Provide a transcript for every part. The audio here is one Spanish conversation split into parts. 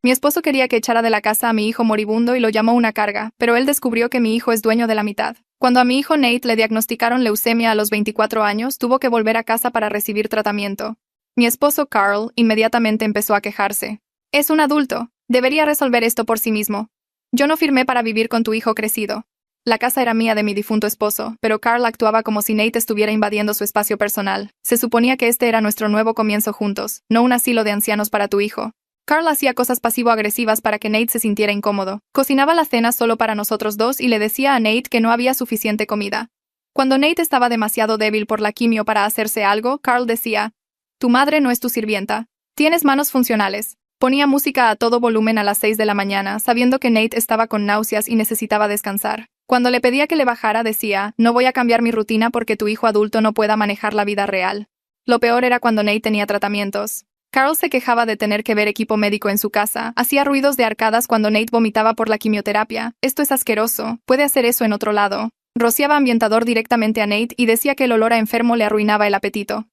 Mi esposo quería que echara de la casa a mi hijo moribundo y lo llamó una carga, pero él descubrió que mi hijo es dueño de la mitad. Cuando a mi hijo Nate le diagnosticaron leucemia a los 24 años, tuvo que volver a casa para recibir tratamiento. Mi esposo Carl inmediatamente empezó a quejarse. Es un adulto. Debería resolver esto por sí mismo. Yo no firmé para vivir con tu hijo crecido. La casa era mía de mi difunto esposo, pero Carl actuaba como si Nate estuviera invadiendo su espacio personal. Se suponía que este era nuestro nuevo comienzo juntos, no un asilo de ancianos para tu hijo. Carl hacía cosas pasivo-agresivas para que Nate se sintiera incómodo. Cocinaba la cena solo para nosotros dos y le decía a Nate que no había suficiente comida. Cuando Nate estaba demasiado débil por la quimio para hacerse algo, Carl decía, «Tu madre no es tu sirvienta. Tienes manos funcionales». Ponía música a todo volumen a las 6 de la mañana, sabiendo que Nate estaba con náuseas y necesitaba descansar. Cuando le pedía que le bajara, decía, «No voy a cambiar mi rutina porque tu hijo adulto no pueda manejar la vida real». Lo peor era cuando Nate tenía tratamientos. Carl se quejaba de tener que ver equipo médico en su casa, hacía ruidos de arcadas cuando Nate vomitaba por la quimioterapia. Esto es asqueroso, puede hacer eso en otro lado. Rociaba ambientador directamente a Nate y decía que el olor a enfermo le arruinaba el apetito.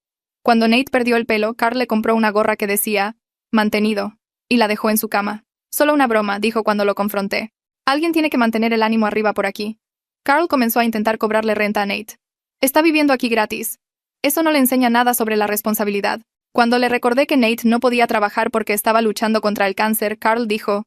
Cuando Nate perdió el pelo, Carl le compró una gorra que decía, «Mantenido», y la dejó en su cama. «Solo una broma», dijo cuando lo confronté. «Alguien tiene que mantener el ánimo arriba por aquí». Carl comenzó a intentar cobrarle renta a Nate. «Está viviendo aquí gratis. Eso no le enseña nada sobre la responsabilidad». Cuando le recordé que Nate no podía trabajar porque estaba luchando contra el cáncer, Carl dijo,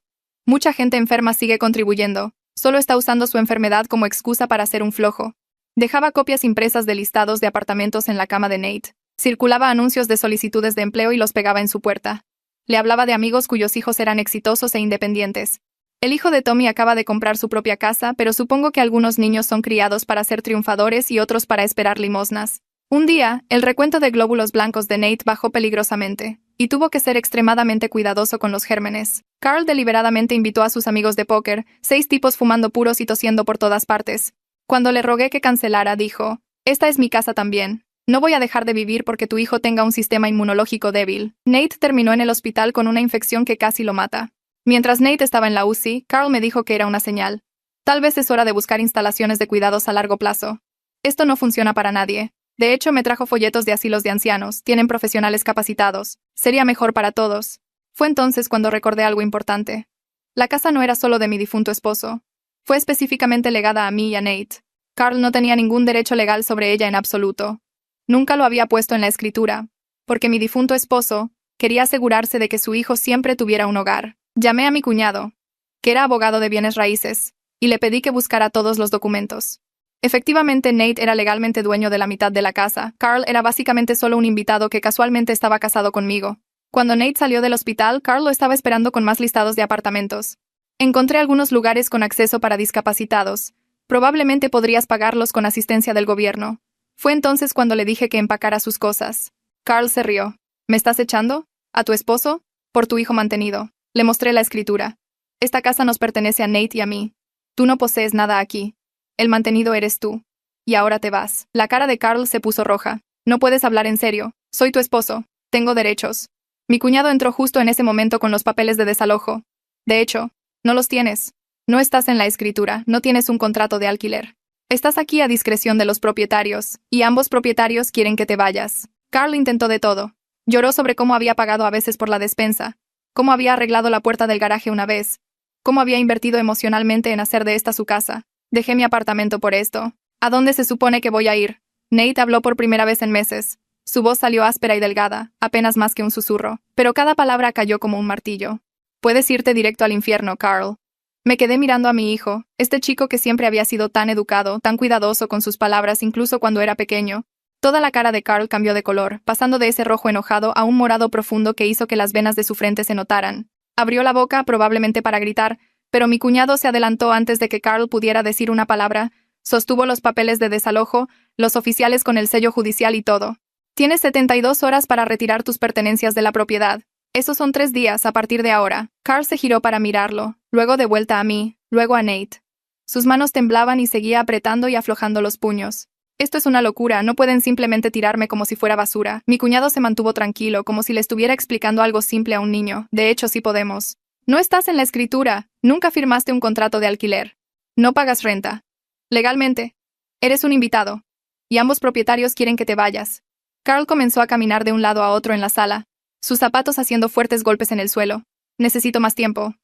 «Mucha gente enferma sigue contribuyendo. Solo está usando su enfermedad como excusa para ser un flojo». Dejaba copias impresas de listados de apartamentos en la cama de Nate. Circulaba anuncios de solicitudes de empleo y los pegaba en su puerta. Le hablaba de amigos cuyos hijos eran exitosos e independientes. El hijo de Tommy acaba de comprar su propia casa, pero supongo que algunos niños son criados para ser triunfadores y otros para esperar limosnas. Un día, el recuento de glóbulos blancos de Nate bajó peligrosamente, y tuvo que ser extremadamente cuidadoso con los gérmenes. Carl deliberadamente invitó a sus amigos de póker, 6 tipos fumando puros y tosiendo por todas partes. Cuando le rogué que cancelara, dijo, «Esta es mi casa también. No voy a dejar de vivir porque tu hijo tenga un sistema inmunológico débil». Nate terminó en el hospital con una infección que casi lo mata. Mientras Nate estaba en la UCI, Carl me dijo que era una señal. Tal vez es hora de buscar instalaciones de cuidados a largo plazo. Esto no funciona para nadie. De hecho, me trajo folletos de asilos de ancianos, tienen profesionales capacitados. Sería mejor para todos. Fue entonces cuando recordé algo importante. La casa no era solo de mi difunto esposo. Fue específicamente legada a mí y a Nate. Carl no tenía ningún derecho legal sobre ella en absoluto. Nunca lo había puesto en la escritura, porque mi difunto esposo quería asegurarse de que su hijo siempre tuviera un hogar. Llamé a mi cuñado, que era abogado de bienes raíces, y le pedí que buscara todos los documentos. Efectivamente, Nate era legalmente dueño de la mitad de la casa. Carl era básicamente solo un invitado que casualmente estaba casado conmigo. Cuando Nate salió del hospital, Carl lo estaba esperando con más listados de apartamentos. Encontré algunos lugares con acceso para discapacitados. Probablemente podrías pagarlos con asistencia del gobierno. Fue entonces cuando le dije que empacara sus cosas. Carl se rió. ¿Me estás echando? ¿A tu esposo? Por tu hijo mantenido. Le mostré la escritura. Esta casa nos pertenece a Nate y a mí. Tú no posees nada aquí. El mantenido eres tú. Y ahora te vas. La cara de Carl se puso roja. No puedes hablar en serio. Soy tu esposo. Tengo derechos. Mi cuñado entró justo en ese momento con los papeles de desalojo. De hecho, no los tienes. No estás en la escritura, no tienes un contrato de alquiler. Estás aquí a discreción de los propietarios, y ambos propietarios quieren que te vayas. Carl intentó de todo. Lloró sobre cómo había pagado a veces por la despensa, cómo había arreglado la puerta del garaje una vez, cómo había invertido emocionalmente en hacer de esta su casa. Dejé mi apartamento por esto. ¿A dónde se supone que voy a ir? Nate habló por primera vez en meses. Su voz salió áspera y delgada, apenas más que un susurro, pero cada palabra cayó como un martillo. Puedes irte directo al infierno, Carl. Me quedé mirando a mi hijo, este chico que siempre había sido tan educado, tan cuidadoso con sus palabras incluso cuando era pequeño. Toda la cara de Carl cambió de color, pasando de ese rojo enojado a un morado profundo que hizo que las venas de su frente se notaran. Abrió la boca, probablemente para gritar, pero mi cuñado se adelantó antes de que Carl pudiera decir una palabra, sostuvo los papeles de desalojo, los oficiales con el sello judicial y todo. Tienes 72 horas para retirar tus pertenencias de la propiedad. Esos son 3 días a partir de ahora. Carl se giró para mirarlo, luego de vuelta a mí, luego a Nate. Sus manos temblaban y seguía apretando y aflojando los puños. Esto es una locura, no pueden simplemente tirarme como si fuera basura. Mi cuñado se mantuvo tranquilo, como si le estuviera explicando algo simple a un niño. De hecho, sí podemos. No estás en la escritura, nunca firmaste un contrato de alquiler. No pagas renta. Legalmente. Eres un invitado. Y ambos propietarios quieren que te vayas. Carl comenzó a caminar de un lado a otro en la sala, sus zapatos haciendo fuertes golpes en el suelo. Necesito más tiempo.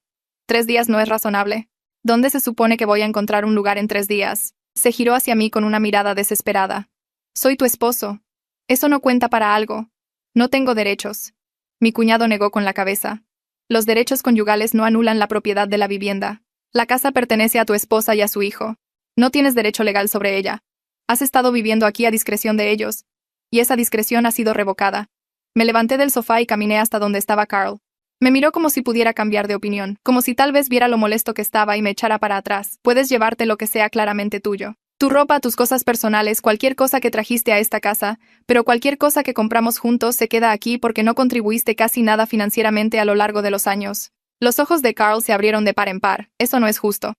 3 días no es razonable. ¿Dónde se supone que voy a encontrar un lugar en 3 días? Se giró hacia mí con una mirada desesperada. Soy tu esposo. Eso no cuenta para algo. No tengo derechos. Mi cuñado negó con la cabeza. Los derechos conyugales no anulan la propiedad de la vivienda. La casa pertenece a tu esposa y a su hijo. No tienes derecho legal sobre ella. Has estado viviendo aquí a discreción de ellos. Y esa discreción ha sido revocada. Me levanté del sofá y caminé hasta donde estaba Carl. Me miró como si pudiera cambiar de opinión, como si tal vez viera lo molesto que estaba y me echara para atrás. Puedes llevarte lo que sea claramente tuyo. Tu ropa, tus cosas personales, cualquier cosa que trajiste a esta casa, pero cualquier cosa que compramos juntos se queda aquí porque no contribuiste casi nada financieramente a lo largo de los años. Los ojos de Carl se abrieron de par en par. Eso no es justo.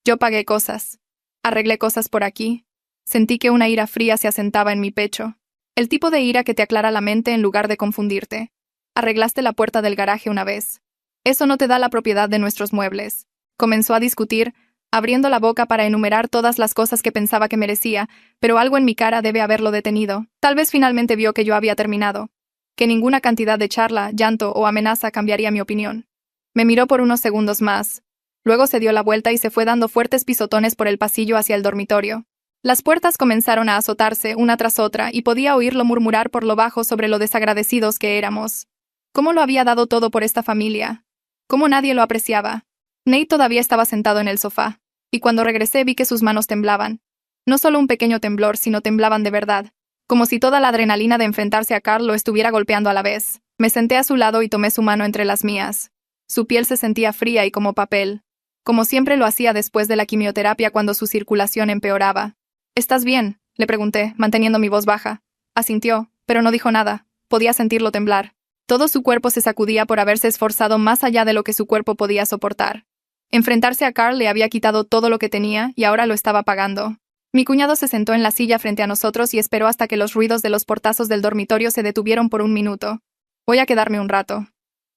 Yo pagué cosas. Arreglé cosas por aquí. Sentí que una ira fría se asentaba en mi pecho. El tipo de ira que te aclara la mente en lugar de confundirte. Arreglaste la puerta del garaje una vez. Eso no te da la propiedad de nuestros muebles. Comenzó a discutir, abriendo la boca para enumerar todas las cosas que pensaba que merecía, pero algo en mi cara debe haberlo detenido. Tal vez finalmente vio que yo había terminado. Que ninguna cantidad de charla, llanto o amenaza cambiaría mi opinión. Me miró por unos segundos más. Luego se dio la vuelta y se fue dando fuertes pisotones por el pasillo hacia el dormitorio. Las puertas comenzaron a azotarse una tras otra y podía oírlo murmurar por lo bajo sobre lo desagradecidos que éramos. ¿Cómo lo había dado todo por esta familia? ¿Cómo nadie lo apreciaba? Nate todavía estaba sentado en el sofá, y cuando regresé vi que sus manos temblaban. No solo un pequeño temblor, sino temblaban de verdad, como si toda la adrenalina de enfrentarse a Carl lo estuviera golpeando a la vez. Me senté a su lado y tomé su mano entre las mías. Su piel se sentía fría y como papel, como siempre lo hacía después de la quimioterapia cuando su circulación empeoraba. ¿Estás bien?, le pregunté, manteniendo mi voz baja. Asintió, pero no dijo nada. Podía sentirlo temblar. Todo su cuerpo se sacudía por haberse esforzado más allá de lo que su cuerpo podía soportar. Enfrentarse a Carl le había quitado todo lo que tenía y ahora lo estaba pagando. Mi cuñado se sentó en la silla frente a nosotros y esperó hasta que los ruidos de los portazos del dormitorio se detuvieron por un minuto. Voy a quedarme un rato.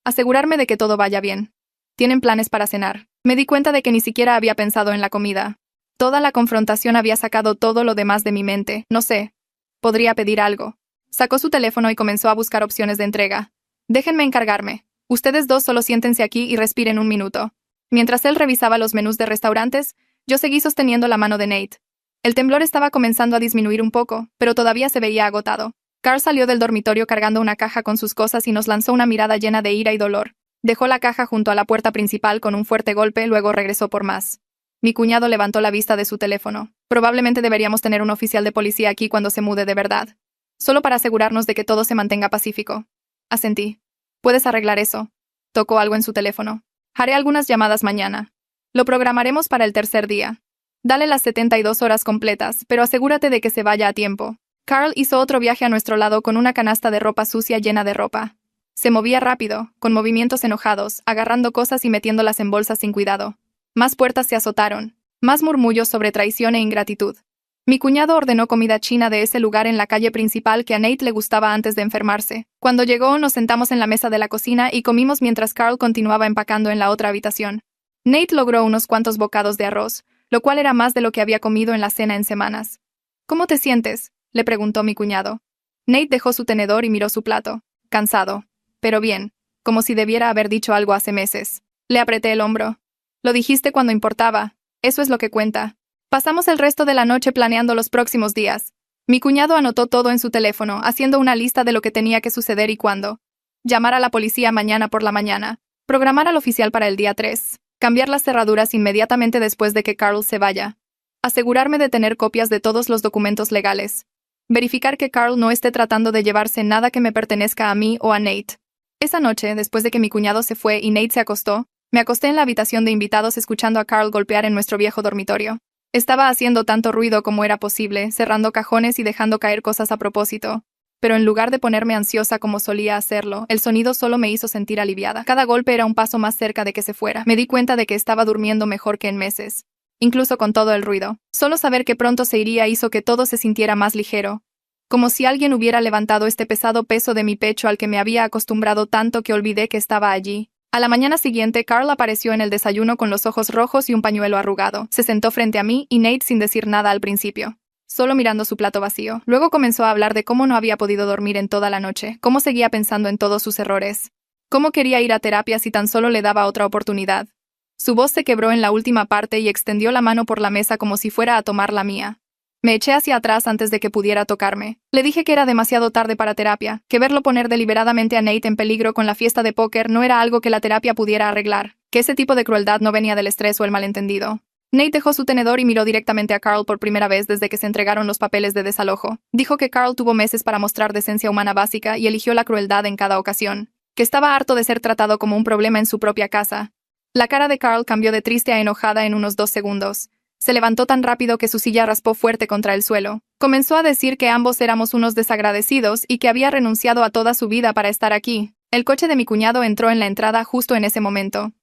Asegurarme de que todo vaya bien. ¿Tienen planes para cenar? Me di cuenta de que ni siquiera había pensado en la comida. Toda la confrontación había sacado todo lo demás de mi mente. No sé. Podría pedir algo. Sacó su teléfono y comenzó a buscar opciones de entrega. Déjenme encargarme. Ustedes dos solo siéntense aquí y respiren un minuto. Mientras él revisaba los menús de restaurantes, yo seguí sosteniendo la mano de Nate. El temblor estaba comenzando a disminuir un poco, pero todavía se veía agotado. Carl salió del dormitorio cargando una caja con sus cosas y nos lanzó una mirada llena de ira y dolor. Dejó la caja junto a la puerta principal con un fuerte golpe, luego regresó por más. Mi cuñado levantó la vista de su teléfono. Probablemente deberíamos tener un oficial de policía aquí cuando se mude de verdad. Solo para asegurarnos de que todo se mantenga pacífico. Asentí. ¿Puedes arreglar eso? Tocó algo en su teléfono. Haré algunas llamadas mañana. Lo programaremos para el tercer día. Dale las 72 horas completas, pero asegúrate de que se vaya a tiempo. Carl hizo otro viaje a nuestro lado con una canasta de ropa sucia llena de ropa. Se movía rápido, con movimientos enojados, agarrando cosas y metiéndolas en bolsas sin cuidado. Más puertas se azotaron. Más murmullos sobre traición e ingratitud. Mi cuñado ordenó comida china de ese lugar en la calle principal que a Nate le gustaba antes de enfermarse. Cuando llegó, nos sentamos en la mesa de la cocina y comimos mientras Carl continuaba empacando en la otra habitación. Nate logró unos cuantos bocados de arroz, lo cual era más de lo que había comido en la cena en semanas. ¿Cómo te sientes?, le preguntó mi cuñado. Nate dejó su tenedor y miró su plato. Cansado. Pero bien, como si debiera haber dicho algo hace meses. Le apreté el hombro. Lo dijiste cuando importaba. Eso es lo que cuenta. Pasamos el resto de la noche planeando los próximos días. Mi cuñado anotó todo en su teléfono, haciendo una lista de lo que tenía que suceder y cuándo. Llamar a la policía mañana por la mañana. Programar al oficial para el día 3. Cambiar las cerraduras inmediatamente después de que Carl se vaya. Asegurarme de tener copias de todos los documentos legales. Verificar que Carl no esté tratando de llevarse nada que me pertenezca a mí o a Nate. Esa noche, después de que mi cuñado se fue y Nate se acostó, me acosté en la habitación de invitados escuchando a Carl golpear en nuestro viejo dormitorio. Estaba haciendo tanto ruido como era posible, cerrando cajones y dejando caer cosas a propósito. Pero en lugar de ponerme ansiosa como solía hacerlo, el sonido solo me hizo sentir aliviada. Cada golpe era un paso más cerca de que se fuera. Me di cuenta de que estaba durmiendo mejor que en meses. Incluso con todo el ruido. Solo saber que pronto se iría hizo que todo se sintiera más ligero. Como si alguien hubiera levantado este pesado peso de mi pecho al que me había acostumbrado tanto que olvidé que estaba allí. A la mañana siguiente, Carl apareció en el desayuno con los ojos rojos y un pañuelo arrugado. Se sentó frente a mí y Nate sin decir nada al principio, solo mirando su plato vacío. Luego comenzó a hablar de cómo no había podido dormir en toda la noche, cómo seguía pensando en todos sus errores, ¿Cómo quería ir a terapia si tan solo le daba otra oportunidad? Su voz se quebró en la última parte y extendió la mano por la mesa como si fuera a tomar la mía. Me eché hacia atrás antes de que pudiera tocarme. Le dije que era demasiado tarde para terapia, que verlo poner deliberadamente a Nate en peligro con la fiesta de póker no era algo que la terapia pudiera arreglar, que ese tipo de crueldad no venía del estrés o el malentendido. Nate dejó su tenedor y miró directamente a Carl por primera vez desde que se entregaron los papeles de desalojo. Dijo que Carl tuvo meses para mostrar decencia humana básica y eligió la crueldad en cada ocasión, que estaba harto de ser tratado como un problema en su propia casa. La cara de Carl cambió de triste a enojada en unos 2 segundos. Se levantó tan rápido que su silla raspó fuerte contra el suelo. Comenzó a decir que ambos éramos unos desagradecidos y que había renunciado a toda su vida para estar aquí. El coche de mi cuñado entró en la entrada justo en ese momento,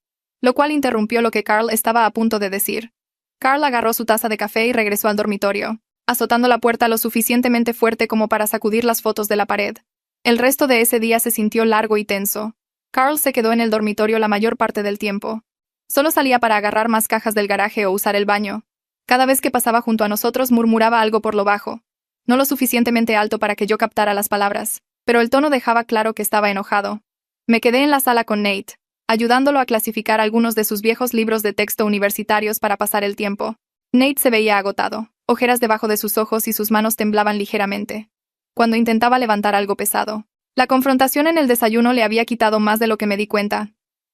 lo cual interrumpió lo que Carl estaba a punto de decir. Carl agarró su taza de café y regresó al dormitorio, azotando la puerta lo suficientemente fuerte como para sacudir las fotos de la pared. El resto de ese día se sintió largo y tenso. Carl se quedó en el dormitorio la mayor parte del tiempo. Solo salía para agarrar más cajas del garaje o usar el baño. Cada vez que pasaba junto a nosotros murmuraba algo por lo bajo. No lo suficientemente alto para que yo captara las palabras, pero el tono dejaba claro que estaba enojado. Me quedé en la sala con Nate, ayudándolo a clasificar algunos de sus viejos libros de texto universitarios para pasar el tiempo. Nate se veía agotado, ojeras debajo de sus ojos y sus manos temblaban ligeramente cuando intentaba levantar algo pesado. La confrontación en el desayuno le había quitado más de lo que me di cuenta.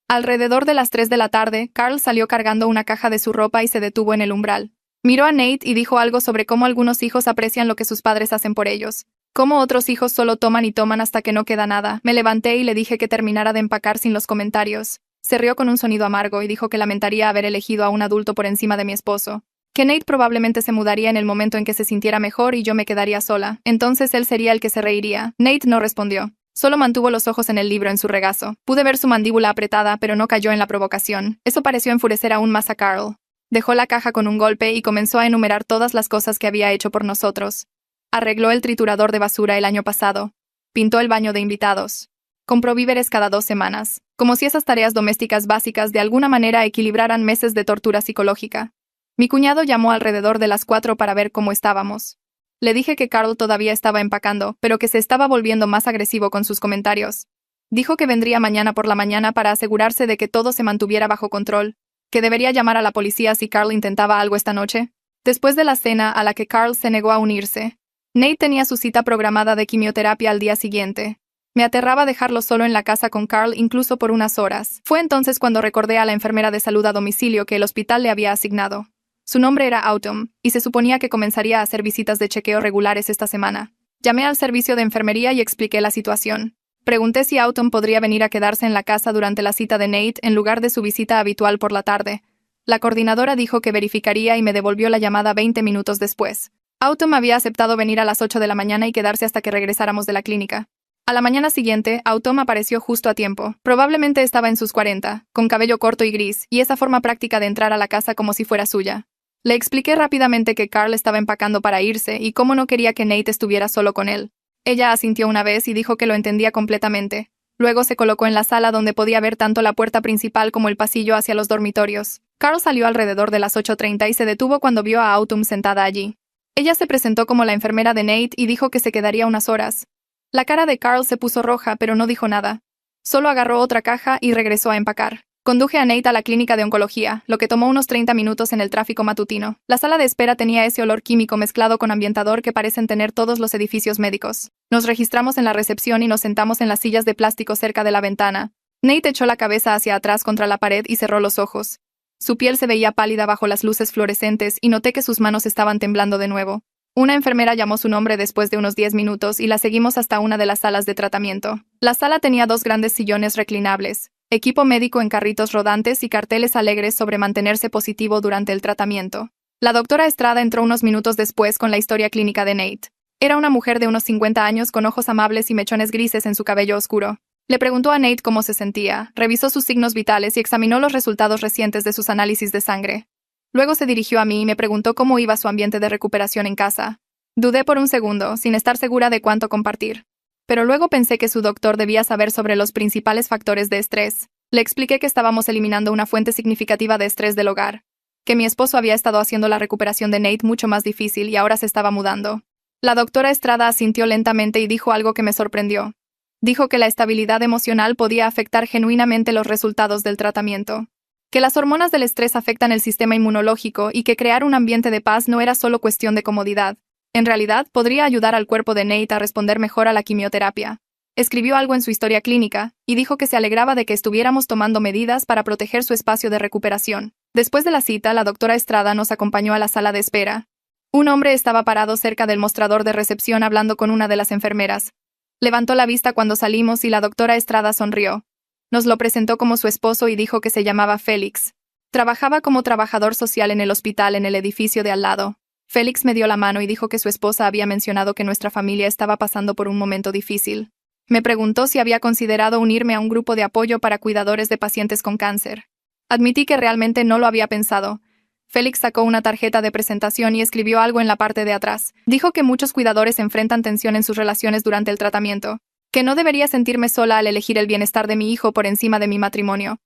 Alrededor de las 3 de la tarde, Carl salió cargando una caja de su ropa y se detuvo en el umbral. Miró a Nate y dijo algo sobre cómo algunos hijos aprecian lo que sus padres hacen por ellos. Cómo otros hijos solo toman y toman hasta que no queda nada. Me levanté y le dije que terminara de empacar sin los comentarios. Se rió con un sonido amargo y dijo que lamentaría haber elegido a un adulto por encima de mi esposo. Que Nate probablemente se mudaría en el momento en que se sintiera mejor y yo me quedaría sola. Entonces él sería el que se reiría. Nate no respondió. Solo mantuvo los ojos en el libro en su regazo. Pude ver su mandíbula apretada, pero no cayó en la provocación. Eso pareció enfurecer aún más a Carl. Dejó la caja con un golpe y comenzó a enumerar todas las cosas que había hecho por nosotros. Arregló el triturador de basura el año pasado. Pintó el baño de invitados. Compró víveres cada 2 semanas. Como si esas tareas domésticas básicas de alguna manera equilibraran meses de tortura psicológica. Mi cuñado llamó alrededor de las 4 para ver cómo estábamos. Le dije que Carl todavía estaba empacando, pero que se estaba volviendo más agresivo con sus comentarios. Dijo que vendría mañana por la mañana para asegurarse de que todo se mantuviera bajo control, que debería llamar a la policía si Carl intentaba algo esta noche. Después de la cena a la que Carl se negó a unirse, Nate tenía su cita programada de quimioterapia al día siguiente. Me aterraba dejarlo solo en la casa con Carl incluso por unas horas. Fue entonces cuando recordé a la enfermera de salud a domicilio que el hospital le había asignado. Su nombre era Autumn, y se suponía que comenzaría a hacer visitas de chequeo regulares esta semana. Llamé al servicio de enfermería y expliqué la situación. Pregunté si Autumn podría venir a quedarse en la casa durante la cita de Nate en lugar de su visita habitual por la tarde. La coordinadora dijo que verificaría y me devolvió la llamada 20 minutos después. Autumn había aceptado venir a las 8 de la mañana y quedarse hasta que regresáramos de la clínica. A la mañana siguiente, Autumn apareció justo a tiempo. Probablemente estaba en sus 40, con cabello corto y gris, y esa forma práctica de entrar a la casa como si fuera suya. Le expliqué rápidamente que Carl estaba empacando para irse y cómo no quería que Nate estuviera solo con él. Ella asintió una vez y dijo que lo entendía completamente. Luego se colocó en la sala donde podía ver tanto la puerta principal como el pasillo hacia los dormitorios. Carl salió alrededor de las 8:30 y se detuvo cuando vio a Autumn sentada allí. Ella se presentó como la enfermera de Nate y dijo que se quedaría unas horas. La cara de Carl se puso roja, pero no dijo nada. Solo agarró otra caja y regresó a empacar. Conduje a Nate a la clínica de oncología, lo que tomó unos 30 minutos en el tráfico matutino. La sala de espera tenía ese olor químico mezclado con ambientador que parecen tener todos los edificios médicos. Nos registramos en la recepción y nos sentamos en las sillas de plástico cerca de la ventana. Nate echó la cabeza hacia atrás contra la pared y cerró los ojos. Su piel se veía pálida bajo las luces fluorescentes y noté que sus manos estaban temblando de nuevo. Una enfermera llamó su nombre después de unos 10 minutos y la seguimos hasta una de las salas de tratamiento. La sala tenía 2 grandes sillones reclinables, equipo médico en carritos rodantes y carteles alegres sobre mantenerse positivo durante el tratamiento. La doctora Estrada entró unos minutos después con la historia clínica de Nate. Era una mujer de unos 50 años con ojos amables y mechones grises en su cabello oscuro. Le preguntó a Nate cómo se sentía, revisó sus signos vitales y examinó los resultados recientes de sus análisis de sangre. Luego se dirigió a mí y me preguntó cómo iba su ambiente de recuperación en casa. Dudé por un segundo, sin estar segura de cuánto compartir. Pero luego pensé que su doctor debía saber sobre los principales factores de estrés. Le expliqué que estábamos eliminando una fuente significativa de estrés del hogar, que mi esposo había estado haciendo la recuperación de Nate mucho más difícil y ahora se estaba mudando. La doctora Estrada asintió lentamente y dijo algo que me sorprendió. Dijo que la estabilidad emocional podía afectar genuinamente los resultados del tratamiento. Que las hormonas del estrés afectan el sistema inmunológico y que crear un ambiente de paz no era solo cuestión de comodidad. En realidad, podría ayudar al cuerpo de Nate a responder mejor a la quimioterapia. Escribió algo en su historia clínica y dijo que se alegraba de que estuviéramos tomando medidas para proteger su espacio de recuperación. Después de la cita, la doctora Estrada nos acompañó a la sala de espera. Un hombre estaba parado cerca del mostrador de recepción hablando con una de las enfermeras. Levantó la vista cuando salimos y la doctora Estrada sonrió. Nos lo presentó como su esposo y dijo que se llamaba Félix. Trabajaba como trabajador social en el hospital en el edificio de al lado. Félix me dio la mano y dijo que su esposa había mencionado que nuestra familia estaba pasando por un momento difícil. Me preguntó si había considerado unirme a un grupo de apoyo para cuidadores de pacientes con cáncer. Admití que realmente no lo había pensado. Félix sacó una tarjeta de presentación y escribió algo en la parte de atrás. Dijo que muchos cuidadores enfrentan tensión en sus relaciones durante el tratamiento, que no debería sentirme sola al elegir el bienestar de mi hijo por encima de mi matrimonio.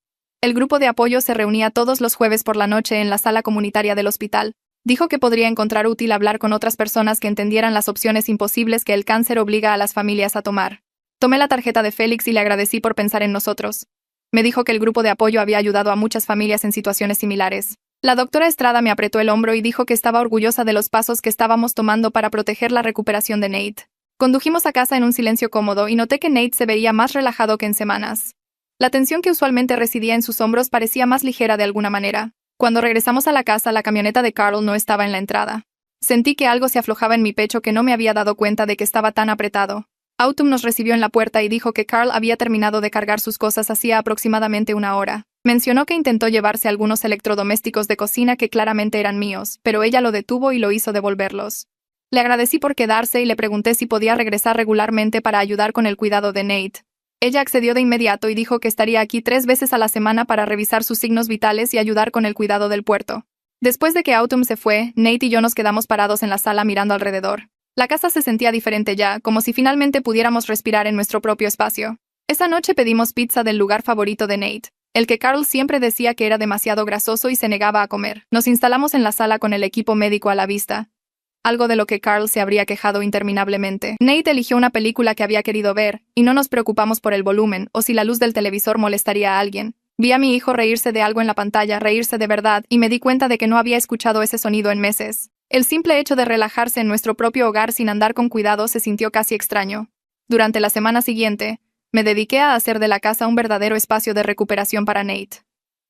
El grupo de apoyo se reunía todos los jueves por la noche en la sala comunitaria del hospital. Dijo que podría encontrar útil hablar con otras personas que entendieran las opciones imposibles que el cáncer obliga a las familias a tomar. Tomé la tarjeta de Félix y le agradecí por pensar en nosotros. Me dijo que el grupo de apoyo había ayudado a muchas familias en situaciones similares. La doctora Estrada me apretó el hombro y dijo que estaba orgullosa de los pasos que estábamos tomando para proteger la recuperación de Nate. Condujimos a casa en un silencio cómodo y noté que Nate se veía más relajado que en semanas. La tensión que usualmente residía en sus hombros parecía más ligera de alguna manera. Cuando regresamos a la casa, la camioneta de Carl no estaba en la entrada. Sentí que algo se aflojaba en mi pecho que no me había dado cuenta de que estaba tan apretado. Autumn nos recibió en la puerta y dijo que Carl había terminado de cargar sus cosas hacía aproximadamente una hora. Mencionó que intentó llevarse algunos electrodomésticos de cocina que claramente eran míos, pero ella lo detuvo y lo hizo devolverlos. Le agradecí por quedarse y le pregunté si podía regresar regularmente para ayudar con el cuidado de Nate. Ella accedió de inmediato y dijo que estaría aquí 3 veces a la semana para revisar sus signos vitales y ayudar con el cuidado del puerto. Después de que Autumn se fue, Nate y yo nos quedamos parados en la sala mirando alrededor. La casa se sentía diferente ya, como si finalmente pudiéramos respirar en nuestro propio espacio. Esa noche pedimos pizza del lugar favorito de Nate, el que Carl siempre decía que era demasiado grasoso y se negaba a comer. Nos instalamos en la sala con el equipo médico a la vista, algo de lo que Carl se habría quejado interminablemente. Nate eligió una película que había querido ver, y no nos preocupamos por el volumen o si la luz del televisor molestaría a alguien. Vi a mi hijo reírse de algo en la pantalla, reírse de verdad, y me di cuenta de que no había escuchado ese sonido en meses. El simple hecho de relajarse en nuestro propio hogar sin andar con cuidado se sintió casi extraño. Durante la semana siguiente, me dediqué a hacer de la casa un verdadero espacio de recuperación para Nate.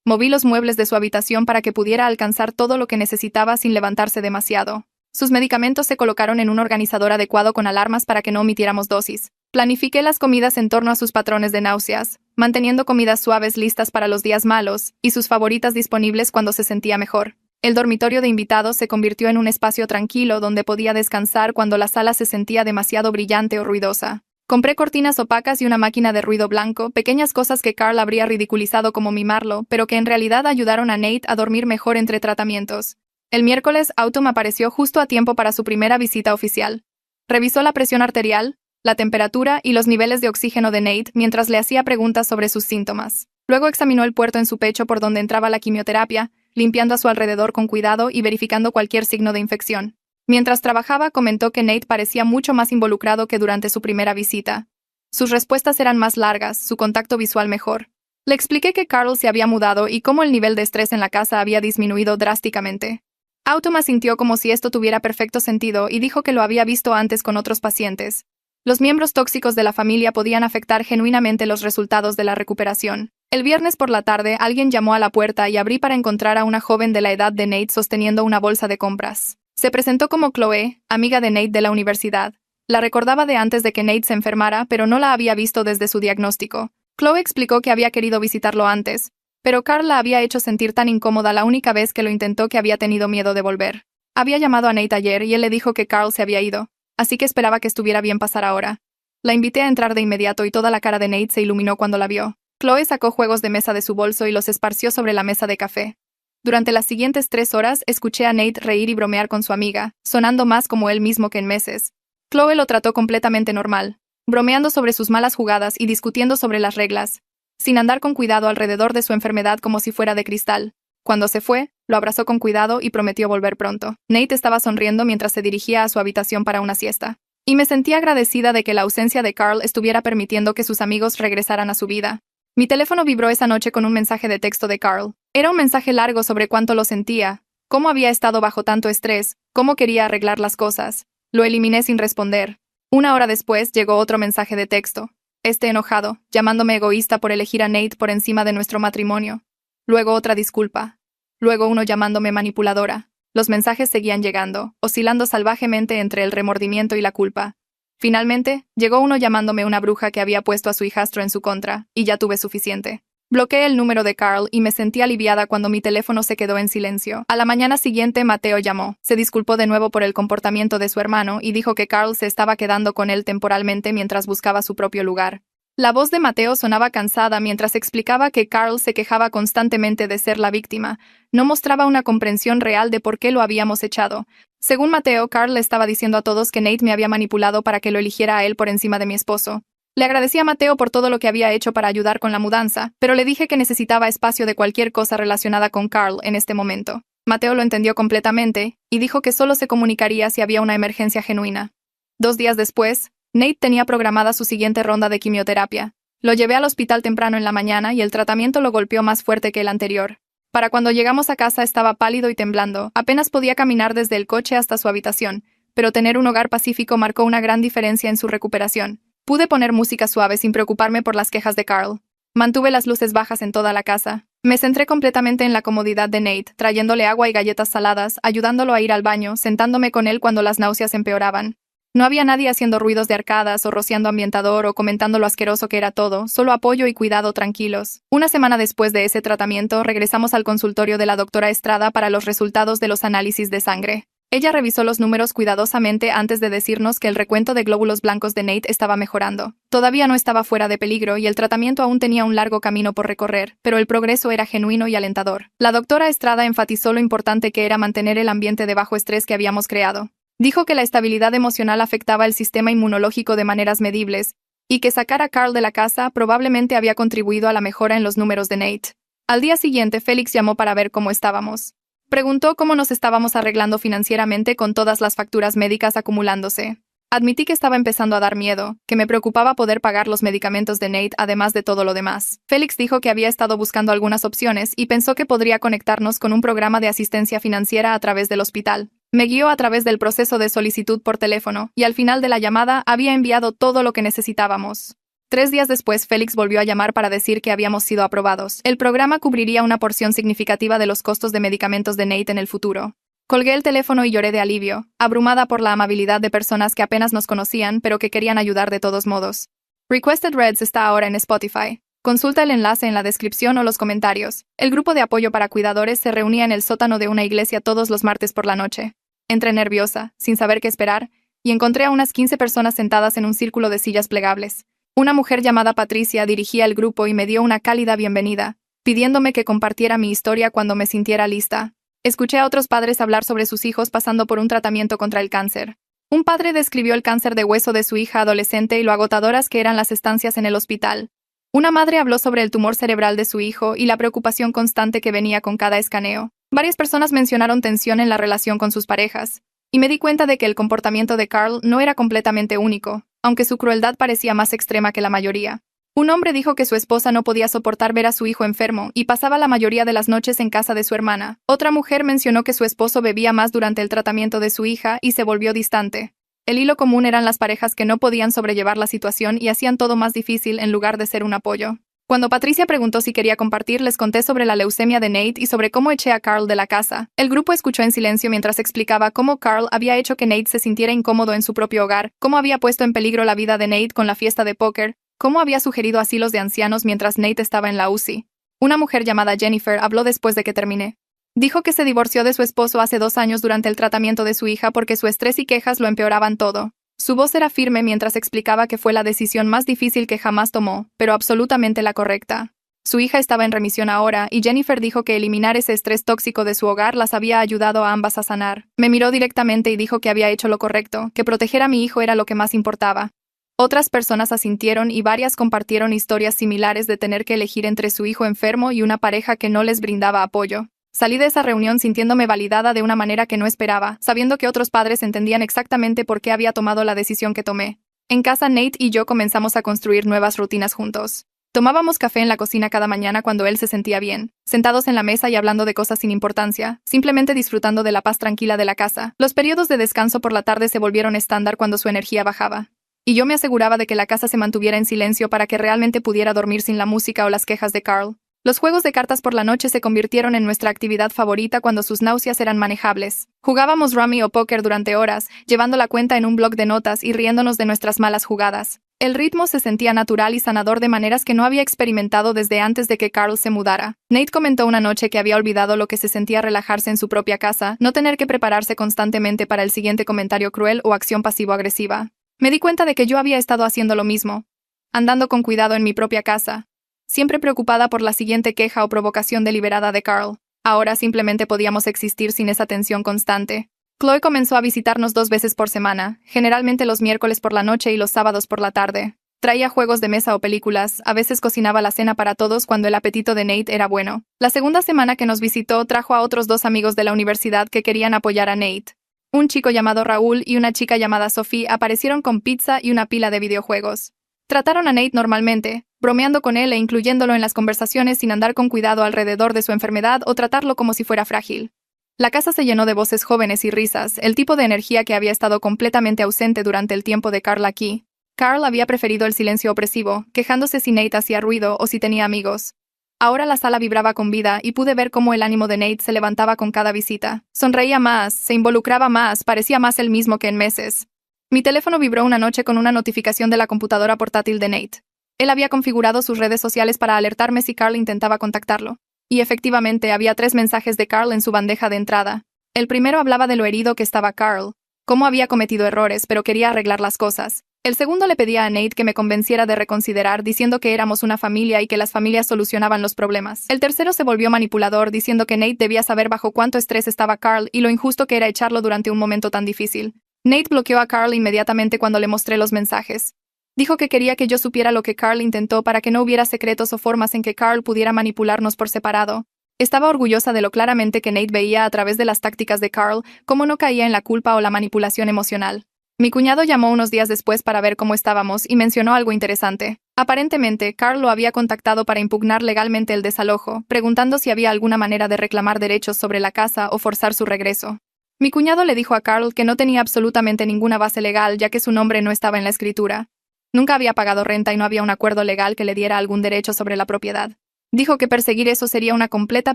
Moví los muebles de su habitación para que pudiera alcanzar todo lo que necesitaba sin levantarse demasiado. Sus medicamentos se colocaron en un organizador adecuado con alarmas para que no omitiéramos dosis. Planifiqué las comidas en torno a sus patrones de náuseas, manteniendo comidas suaves listas para los días malos y sus favoritas disponibles cuando se sentía mejor. El dormitorio de invitados se convirtió en un espacio tranquilo donde podía descansar cuando la sala se sentía demasiado brillante o ruidosa. Compré cortinas opacas y una máquina de ruido blanco, pequeñas cosas que Carl habría ridiculizado como mimarlo, pero que en realidad ayudaron a Nate a dormir mejor entre tratamientos. El miércoles, Autumn apareció justo a tiempo para su primera visita oficial. Revisó la presión arterial, la temperatura y los niveles de oxígeno de Nate mientras le hacía preguntas sobre sus síntomas. Luego examinó el puerto en su pecho por donde entraba la quimioterapia, limpiando a su alrededor con cuidado y verificando cualquier signo de infección. Mientras trabajaba, comentó que Nate parecía mucho más involucrado que durante su primera visita. Sus respuestas eran más largas, su contacto visual mejor. Le expliqué que Carl se había mudado y cómo el nivel de estrés en la casa había disminuido drásticamente. Autumn asintió como si esto tuviera perfecto sentido y dijo que lo había visto antes con otros pacientes. Los miembros tóxicos de la familia podían afectar genuinamente los resultados de la recuperación. El viernes por la tarde, alguien llamó a la puerta y abrí para encontrar a una joven de la edad de Nate sosteniendo una bolsa de compras. Se presentó como Chloe, amiga de Nate de la universidad. La recordaba de antes de que Nate se enfermara, pero no la había visto desde su diagnóstico. Chloe explicó que había querido visitarlo antes, pero Carl la había hecho sentir tan incómoda la única vez que lo intentó que había tenido miedo de volver. Había llamado a Nate ayer y él le dijo que Carl se había ido, así que esperaba que estuviera bien pasar ahora. La invité a entrar de inmediato y toda la cara de Nate se iluminó cuando la vio. Chloe sacó juegos de mesa de su bolso y los esparció sobre la mesa de café. Durante las siguientes 3 horas, escuché a Nate reír y bromear con su amiga, sonando más como él mismo que en meses. Chloe lo trató completamente normal, bromeando sobre sus malas jugadas y discutiendo sobre las reglas, sin andar con cuidado alrededor de su enfermedad como si fuera de cristal. Cuando se fue, lo abrazó con cuidado y prometió volver pronto. Nate estaba sonriendo mientras se dirigía a su habitación para una siesta. Y me sentía agradecida de que la ausencia de Carl estuviera permitiendo que sus amigos regresaran a su vida. Mi teléfono vibró esa noche con un mensaje de texto de Carl. Era un mensaje largo sobre cuánto lo sentía, cómo había estado bajo tanto estrés, cómo quería arreglar las cosas. Lo eliminé sin responder. Una hora después llegó otro mensaje de texto. Enojado, llamándome egoísta por elegir a Nate por encima de nuestro matrimonio. Luego otra disculpa. Luego uno llamándome manipuladora. Los mensajes seguían llegando, oscilando salvajemente entre el remordimiento y la culpa. Finalmente, llegó uno llamándome una bruja que había puesto a su hijastro en su contra, y ya tuve suficiente. Bloqueé el número de Carl y me sentí aliviada cuando mi teléfono se quedó en silencio. A la mañana siguiente, Mateo llamó. Se disculpó de nuevo por el comportamiento de su hermano y dijo que Carl se estaba quedando con él temporalmente mientras buscaba su propio lugar. La voz de Mateo sonaba cansada mientras explicaba que Carl se quejaba constantemente de ser la víctima. No mostraba una comprensión real de por qué lo habíamos echado. Según Mateo, Carl le estaba diciendo a todos que Nate me había manipulado para que lo eligiera a él por encima de mi esposo. Le agradecí a Mateo por todo lo que había hecho para ayudar con la mudanza, pero le dije que necesitaba espacio de cualquier cosa relacionada con Carl en este momento. Mateo lo entendió completamente, y dijo que solo se comunicaría si había una emergencia genuina. 2 días después, Nate tenía programada su siguiente ronda de quimioterapia. Lo llevé al hospital temprano en la mañana y el tratamiento lo golpeó más fuerte que el anterior. Para cuando llegamos a casa estaba pálido y temblando, apenas podía caminar desde el coche hasta su habitación, pero tener un hogar pacífico marcó una gran diferencia en su recuperación. Pude poner música suave sin preocuparme por las quejas de Carl. Mantuve las luces bajas en toda la casa. Me centré completamente en la comodidad de Nate, trayéndole agua y galletas saladas, ayudándolo a ir al baño, sentándome con él cuando las náuseas empeoraban. No había nadie haciendo ruidos de arcadas o rociando ambientador o comentando lo asqueroso que era todo, solo apoyo y cuidado tranquilos. Una semana después de ese tratamiento, regresamos al consultorio de la doctora Estrada para los resultados de los análisis de sangre. Ella revisó los números cuidadosamente antes de decirnos que el recuento de glóbulos blancos de Nate estaba mejorando. Todavía no estaba fuera de peligro y el tratamiento aún tenía un largo camino por recorrer, pero el progreso era genuino y alentador. La doctora Estrada enfatizó lo importante que era mantener el ambiente de bajo estrés que habíamos creado. Dijo que la estabilidad emocional afectaba el sistema inmunológico de maneras medibles, y que sacar a Carl de la casa probablemente había contribuido a la mejora en los números de Nate. Al día siguiente, Félix llamó para ver cómo estábamos. Preguntó cómo nos estábamos arreglando financieramente con todas las facturas médicas acumulándose. Admití que estaba empezando a dar miedo, que me preocupaba poder pagar los medicamentos de Nate además de todo lo demás. Félix dijo que había estado buscando algunas opciones y pensó que podría conectarnos con un programa de asistencia financiera a través del hospital. Me guió a través del proceso de solicitud por teléfono, y al final de la llamada había enviado todo lo que necesitábamos. 3 días después, Félix volvió a llamar para decir que habíamos sido aprobados. El programa cubriría una porción significativa de los costos de medicamentos de Nate en el futuro. Colgué el teléfono y lloré de alivio, abrumada por la amabilidad de personas que apenas nos conocían pero que querían ayudar de todos modos. Requested Reds está ahora en Spotify. Consulta el enlace en la descripción o los comentarios. El grupo de apoyo para cuidadores se reunía en el sótano de una iglesia todos los martes por la noche. Entré nerviosa, sin saber qué esperar, y encontré a unas 15 personas sentadas en un círculo de sillas plegables. Una mujer llamada Patricia dirigía el grupo y me dio una cálida bienvenida, pidiéndome que compartiera mi historia cuando me sintiera lista. Escuché a otros padres hablar sobre sus hijos pasando por un tratamiento contra el cáncer. Un padre describió el cáncer de hueso de su hija adolescente y lo agotadoras que eran las estancias en el hospital. Una madre habló sobre el tumor cerebral de su hijo y la preocupación constante que venía con cada escaneo. Varias personas mencionaron tensión en la relación con sus parejas, y me di cuenta de que el comportamiento de Carl no era completamente único, aunque su crueldad parecía más extrema que la mayoría. Un hombre dijo que su esposa no podía soportar ver a su hijo enfermo y pasaba la mayoría de las noches en casa de su hermana. Otra mujer mencionó que su esposo bebía más durante el tratamiento de su hija y se volvió distante. El hilo común eran las parejas que no podían sobrellevar la situación y hacían todo más difícil en lugar de ser un apoyo. Cuando Patricia preguntó si quería compartir, les conté sobre la leucemia de Nate y sobre cómo eché a Carl de la casa. El grupo escuchó en silencio mientras explicaba cómo Carl había hecho que Nate se sintiera incómodo en su propio hogar, cómo había puesto en peligro la vida de Nate con la fiesta de póker, cómo había sugerido asilos de ancianos mientras Nate estaba en la UCI. Una mujer llamada Jennifer habló después de que terminé. Dijo que se divorció de su esposo hace 2 años durante el tratamiento de su hija porque su estrés y quejas lo empeoraban todo. Su voz era firme mientras explicaba que fue la decisión más difícil que jamás tomó, pero absolutamente la correcta. Su hija estaba en remisión ahora, y Jennifer dijo que eliminar ese estrés tóxico de su hogar las había ayudado a ambas a sanar. Me miró directamente y dijo que había hecho lo correcto, que proteger a mi hijo era lo que más importaba. Otras personas asintieron y varias compartieron historias similares de tener que elegir entre su hijo enfermo y una pareja que no les brindaba apoyo. Salí de esa reunión sintiéndome validada de una manera que no esperaba, sabiendo que otros padres entendían exactamente por qué había tomado la decisión que tomé. En casa, Nate y yo comenzamos a construir nuevas rutinas juntos. Tomábamos café en la cocina cada mañana cuando él se sentía bien, sentados en la mesa y hablando de cosas sin importancia, simplemente disfrutando de la paz tranquila de la casa. Los periodos de descanso por la tarde se volvieron estándar cuando su energía bajaba. Y yo me aseguraba de que la casa se mantuviera en silencio para que realmente pudiera dormir sin la música o las quejas de Carl. Los juegos de cartas por la noche se convirtieron en nuestra actividad favorita cuando sus náuseas eran manejables. Jugábamos rummy o póker durante horas, llevando la cuenta en un bloc de notas y riéndonos de nuestras malas jugadas. El ritmo se sentía natural y sanador de maneras que no había experimentado desde antes de que Carl se mudara. Nate comentó una noche que había olvidado lo que se sentía relajarse en su propia casa, no tener que prepararse constantemente para el siguiente comentario cruel o acción pasivo-agresiva. Me di cuenta de que yo había estado haciendo lo mismo, andando con cuidado en mi propia casa, siempre preocupada por la siguiente queja o provocación deliberada de Carl. Ahora simplemente podíamos existir sin esa tensión constante. Chloe comenzó a visitarnos 2 veces por semana, generalmente los miércoles por la noche y los sábados por la tarde. Traía juegos de mesa o películas, a veces cocinaba la cena para todos cuando el apetito de Nate era bueno. La segunda semana que nos visitó trajo a otros 2 amigos de la universidad que querían apoyar a Nate. Un chico llamado Raúl y una chica llamada Sophie aparecieron con pizza y una pila de videojuegos. Trataron a Nate normalmente, bromeando con él e incluyéndolo en las conversaciones sin andar con cuidado alrededor de su enfermedad o tratarlo como si fuera frágil. La casa se llenó de voces jóvenes y risas, el tipo de energía que había estado completamente ausente durante el tiempo de Carl aquí. Carl había preferido el silencio opresivo, quejándose si Nate hacía ruido o si tenía amigos. Ahora la sala vibraba con vida y pude ver cómo el ánimo de Nate se levantaba con cada visita. Sonreía más, se involucraba más, parecía más el mismo que en meses. Mi teléfono vibró una noche con una notificación de la computadora portátil de Nate. Él había configurado sus redes sociales para alertarme si Carl intentaba contactarlo. Y efectivamente había 3 mensajes de Carl en su bandeja de entrada. El primero hablaba de lo herido que estaba Carl, cómo había cometido errores pero quería arreglar las cosas. El segundo le pedía a Nate que me convenciera de reconsiderar, diciendo que éramos una familia y que las familias solucionaban los problemas. El tercero se volvió manipulador, diciendo que Nate debía saber bajo cuánto estrés estaba Carl y lo injusto que era echarlo durante un momento tan difícil. Nate bloqueó a Carl inmediatamente cuando le mostré los mensajes. Dijo que quería que yo supiera lo que Carl intentó para que no hubiera secretos o formas en que Carl pudiera manipularnos por separado. Estaba orgullosa de lo claramente que Nate veía a través de las tácticas de Carl, cómo no caía en la culpa o la manipulación emocional. Mi cuñado llamó unos días después para ver cómo estábamos y mencionó algo interesante. Aparentemente, Carl lo había contactado para impugnar legalmente el desalojo, preguntando si había alguna manera de reclamar derechos sobre la casa o forzar su regreso. Mi cuñado le dijo a Carl que no tenía absolutamente ninguna base legal ya que su nombre no estaba en la escritura. Nunca había pagado renta y no había un acuerdo legal que le diera algún derecho sobre la propiedad. Dijo que perseguir eso sería una completa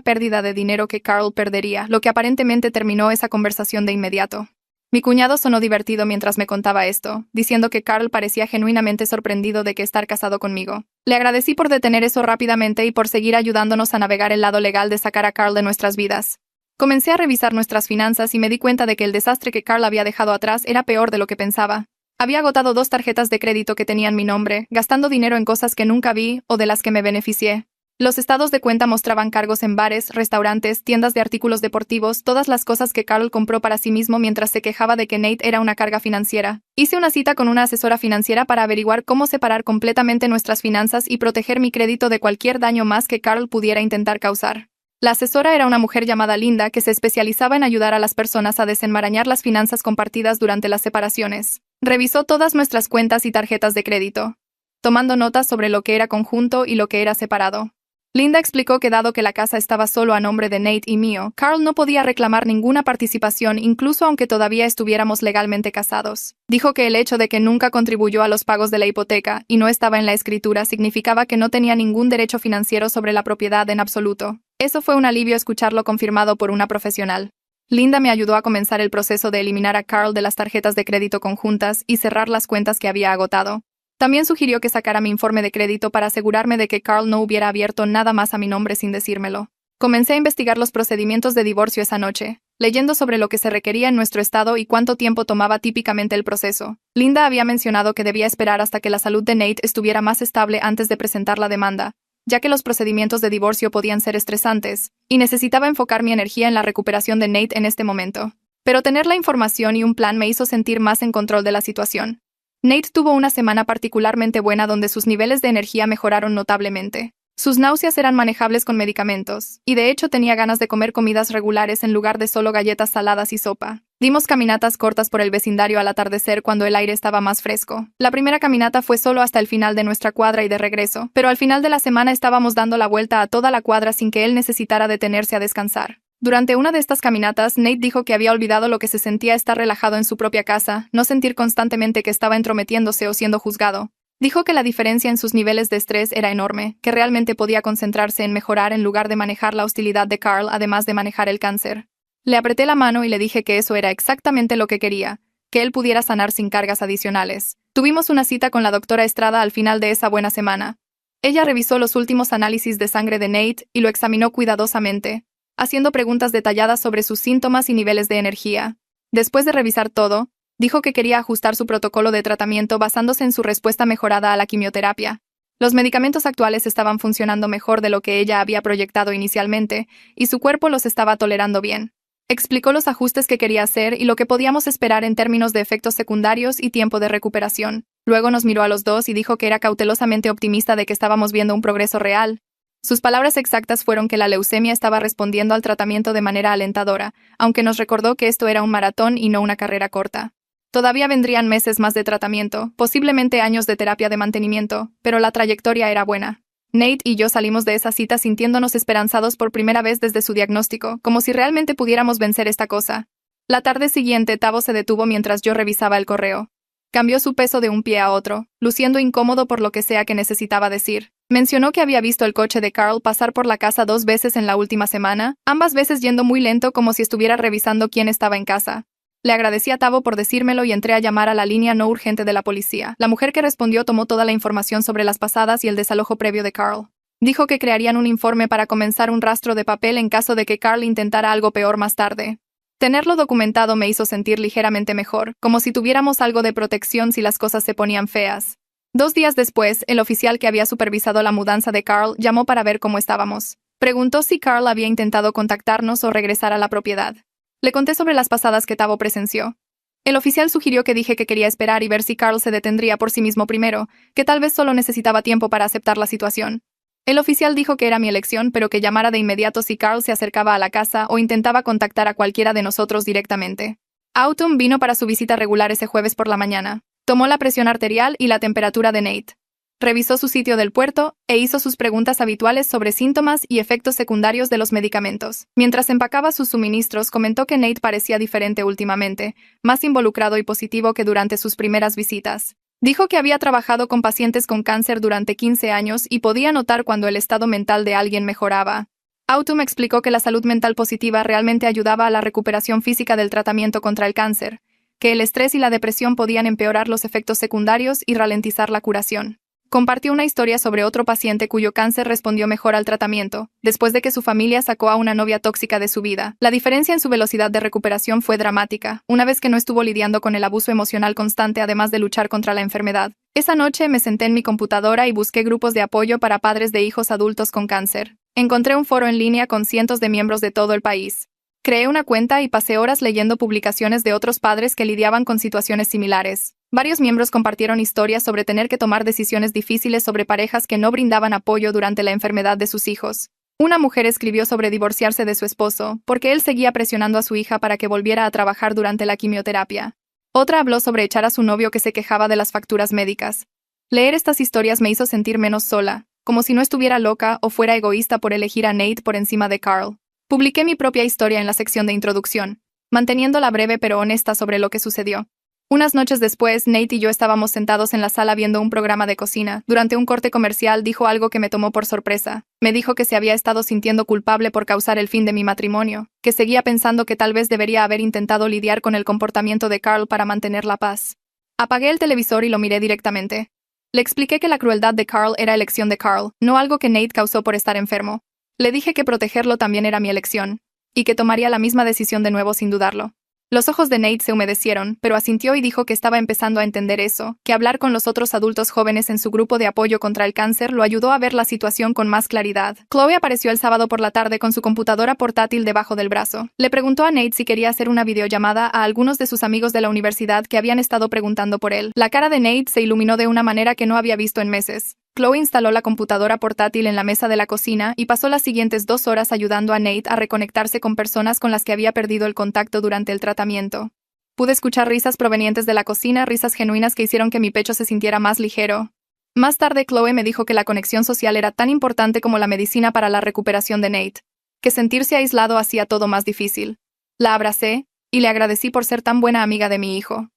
pérdida de dinero que Carl perdería, lo que aparentemente terminó esa conversación de inmediato. Mi cuñado sonó divertido mientras me contaba esto, diciendo que Carl parecía genuinamente sorprendido de que estar casado conmigo. Le agradecí por detener eso rápidamente y por seguir ayudándonos a navegar el lado legal de sacar a Carl de nuestras vidas. Comencé a revisar nuestras finanzas y me di cuenta de que el desastre que Carl había dejado atrás era peor de lo que pensaba. Había agotado 2 tarjetas de crédito que tenían mi nombre, gastando dinero en cosas que nunca vi o de las que me beneficié. Los estados de cuenta mostraban cargos en bares, restaurantes, tiendas de artículos deportivos, todas las cosas que Carl compró para sí mismo mientras se quejaba de que Nate era una carga financiera. Hice una cita con una asesora financiera para averiguar cómo separar completamente nuestras finanzas y proteger mi crédito de cualquier daño más que Carl pudiera intentar causar. La asesora era una mujer llamada Linda que se especializaba en ayudar a las personas a desenmarañar las finanzas compartidas durante las separaciones. Revisó todas nuestras cuentas y tarjetas de crédito, tomando notas sobre lo que era conjunto y lo que era separado. Linda explicó que dado que la casa estaba solo a nombre de Nate y mío, Carl no podía reclamar ninguna participación incluso aunque todavía estuviéramos legalmente casados. Dijo que el hecho de que nunca contribuyó a los pagos de la hipoteca y no estaba en la escritura significaba que no tenía ningún derecho financiero sobre la propiedad en absoluto. Eso fue un alivio escucharlo confirmado por una profesional. Linda me ayudó a comenzar el proceso de eliminar a Carl de las tarjetas de crédito conjuntas y cerrar las cuentas que había agotado. También sugirió que sacara mi informe de crédito para asegurarme de que Carl no hubiera abierto nada más a mi nombre sin decírmelo. Comencé a investigar los procedimientos de divorcio esa noche, leyendo sobre lo que se requería en nuestro estado y cuánto tiempo tomaba típicamente el proceso. Linda había mencionado que debía esperar hasta que la salud de Nate estuviera más estable antes de presentar la demanda, ya que los procedimientos de divorcio podían ser estresantes, y necesitaba enfocar mi energía en la recuperación de Nate en este momento. Pero tener la información y un plan me hizo sentir más en control de la situación. Nate tuvo una semana particularmente buena donde sus niveles de energía mejoraron notablemente. Sus náuseas eran manejables con medicamentos, y de hecho tenía ganas de comer comidas regulares en lugar de solo galletas saladas y sopa. Dimos caminatas cortas por el vecindario al atardecer cuando el aire estaba más fresco. La primera caminata fue solo hasta el final de nuestra cuadra y de regreso, pero al final de la semana estábamos dando la vuelta a toda la cuadra sin que él necesitara detenerse a descansar. Durante una de estas caminatas, Nate dijo que había olvidado lo que se sentía estar relajado en su propia casa, no sentir constantemente que estaba entrometiéndose o siendo juzgado. Dijo que la diferencia en sus niveles de estrés era enorme, que realmente podía concentrarse en mejorar en lugar de manejar la hostilidad de Carl, además de manejar el cáncer. Le apreté la mano y le dije que eso era exactamente lo que quería, que él pudiera sanar sin cargas adicionales. Tuvimos una cita con la doctora Estrada al final de esa buena semana. Ella revisó los últimos análisis de sangre de Nate y lo examinó cuidadosamente, haciendo preguntas detalladas sobre sus síntomas y niveles de energía. Después de revisar todo, dijo que quería ajustar su protocolo de tratamiento basándose en su respuesta mejorada a la quimioterapia. Los medicamentos actuales estaban funcionando mejor de lo que ella había proyectado inicialmente, y su cuerpo los estaba tolerando bien. Explicó los ajustes que quería hacer y lo que podíamos esperar en términos de efectos secundarios y tiempo de recuperación. Luego nos miró a los dos y dijo que era cautelosamente optimista de que estábamos viendo un progreso real. Sus palabras exactas fueron que la leucemia estaba respondiendo al tratamiento de manera alentadora, aunque nos recordó que esto era un maratón y no una carrera corta. Todavía vendrían meses más de tratamiento, posiblemente años de terapia de mantenimiento, pero la trayectoria era buena. Nate y yo salimos de esa cita sintiéndonos esperanzados por primera vez desde su diagnóstico, como si realmente pudiéramos vencer esta cosa. La tarde siguiente, Tavo se detuvo mientras yo revisaba el correo. Cambió su peso de un pie a otro, luciendo incómodo por lo que sea que necesitaba decir. Mencionó que había visto el coche de Carl pasar por la casa 2 veces en la última semana, ambas veces yendo muy lento como si estuviera revisando quién estaba en casa. Le agradecí a Tavo por decírmelo y entré a llamar a la línea no urgente de la policía. La mujer que respondió tomó toda la información sobre las pasadas y el desalojo previo de Carl. Dijo que crearían un informe para comenzar un rastro de papel en caso de que Carl intentara algo peor más tarde. Tenerlo documentado me hizo sentir ligeramente mejor, como si tuviéramos algo de protección si las cosas se ponían feas. 2 días después, el oficial que había supervisado la mudanza de Carl llamó para ver cómo estábamos. Preguntó si Carl había intentado contactarnos o regresar a la propiedad. Le conté sobre las pasadas que Tavo presenció. El oficial sugirió que dije que quería esperar y ver si Carl se detendría por sí mismo primero, que tal vez solo necesitaba tiempo para aceptar la situación. El oficial dijo que era mi elección, pero que llamara de inmediato si Carl se acercaba a la casa o intentaba contactar a cualquiera de nosotros directamente. Autumn vino para su visita regular ese jueves por la mañana. Tomó la presión arterial y la temperatura de Nate. Revisó su sitio del puerto e hizo sus preguntas habituales sobre síntomas y efectos secundarios de los medicamentos. Mientras empacaba sus suministros, comentó que Nate parecía diferente últimamente, más involucrado y positivo que durante sus primeras visitas. Dijo que había trabajado con pacientes con cáncer durante 15 años y podía notar cuando el estado mental de alguien mejoraba. Autumn explicó que la salud mental positiva realmente ayudaba a la recuperación física del tratamiento contra el cáncer, que el estrés y la depresión podían empeorar los efectos secundarios y ralentizar la curación. Compartió una historia sobre otro paciente cuyo cáncer respondió mejor al tratamiento, después de que su familia sacó a una novia tóxica de su vida. La diferencia en su velocidad de recuperación fue dramática, una vez que no estuvo lidiando con el abuso emocional constante además de luchar contra la enfermedad. Esa noche me senté en mi computadora y busqué grupos de apoyo para padres de hijos adultos con cáncer. Encontré un foro en línea con cientos de miembros de todo el país. Creé una cuenta y pasé horas leyendo publicaciones de otros padres que lidiaban con situaciones similares. Varios miembros compartieron historias sobre tener que tomar decisiones difíciles sobre parejas que no brindaban apoyo durante la enfermedad de sus hijos. Una mujer escribió sobre divorciarse de su esposo, porque él seguía presionando a su hija para que volviera a trabajar durante la quimioterapia. Otra habló sobre echar a su novio que se quejaba de las facturas médicas. Leer estas historias me hizo sentir menos sola, como si no estuviera loca o fuera egoísta por elegir a Nate por encima de Carl. Publiqué mi propia historia en la sección de introducción, manteniéndola breve pero honesta sobre lo que sucedió. Unas noches después, Nate y yo estábamos sentados en la sala viendo un programa de cocina. Durante un corte comercial dijo algo que me tomó por sorpresa. Me dijo que se había estado sintiendo culpable por causar el fin de mi matrimonio, que seguía pensando que tal vez debería haber intentado lidiar con el comportamiento de Carl para mantener la paz. Apagué el televisor y lo miré directamente. Le expliqué que la crueldad de Carl era elección de Carl, no algo que Nate causó por estar enfermo. Le dije que protegerlo también era mi elección, y que tomaría la misma decisión de nuevo sin dudarlo. Los ojos de Nate se humedecieron, pero asintió y dijo que estaba empezando a entender eso, que hablar con los otros adultos jóvenes en su grupo de apoyo contra el cáncer lo ayudó a ver la situación con más claridad. Chloe apareció el sábado por la tarde con su computadora portátil debajo del brazo. Le preguntó a Nate si quería hacer una videollamada a algunos de sus amigos de la universidad que habían estado preguntando por él. La cara de Nate se iluminó de una manera que no había visto en meses. Chloe instaló la computadora portátil en la mesa de la cocina y pasó las siguientes 2 horas ayudando a Nate a reconectarse con personas con las que había perdido el contacto durante el tratamiento. Pude escuchar risas provenientes de la cocina, risas genuinas que hicieron que mi pecho se sintiera más ligero. Más tarde, Chloe me dijo que la conexión social era tan importante como la medicina para la recuperación de Nate, que sentirse aislado hacía todo más difícil. La abracé y le agradecí por ser tan buena amiga de mi hijo.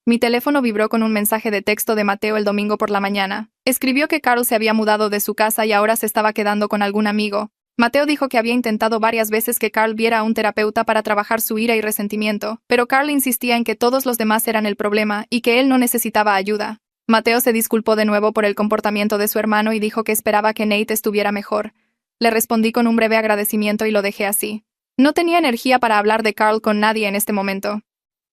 Mi teléfono vibró con un mensaje de texto de Mateo el domingo por la mañana. Escribió que Carl se había mudado de su casa y ahora se estaba quedando con algún amigo. Mateo dijo que había intentado varias veces que Carl viera a un terapeuta para trabajar su ira y resentimiento, pero Carl insistía en que todos los demás eran el problema y que él no necesitaba ayuda. Mateo se disculpó de nuevo por el comportamiento de su hermano y dijo que esperaba que Nate estuviera mejor. Le respondí con un breve agradecimiento y lo dejé así. No tenía energía para hablar de Carl con nadie en este momento.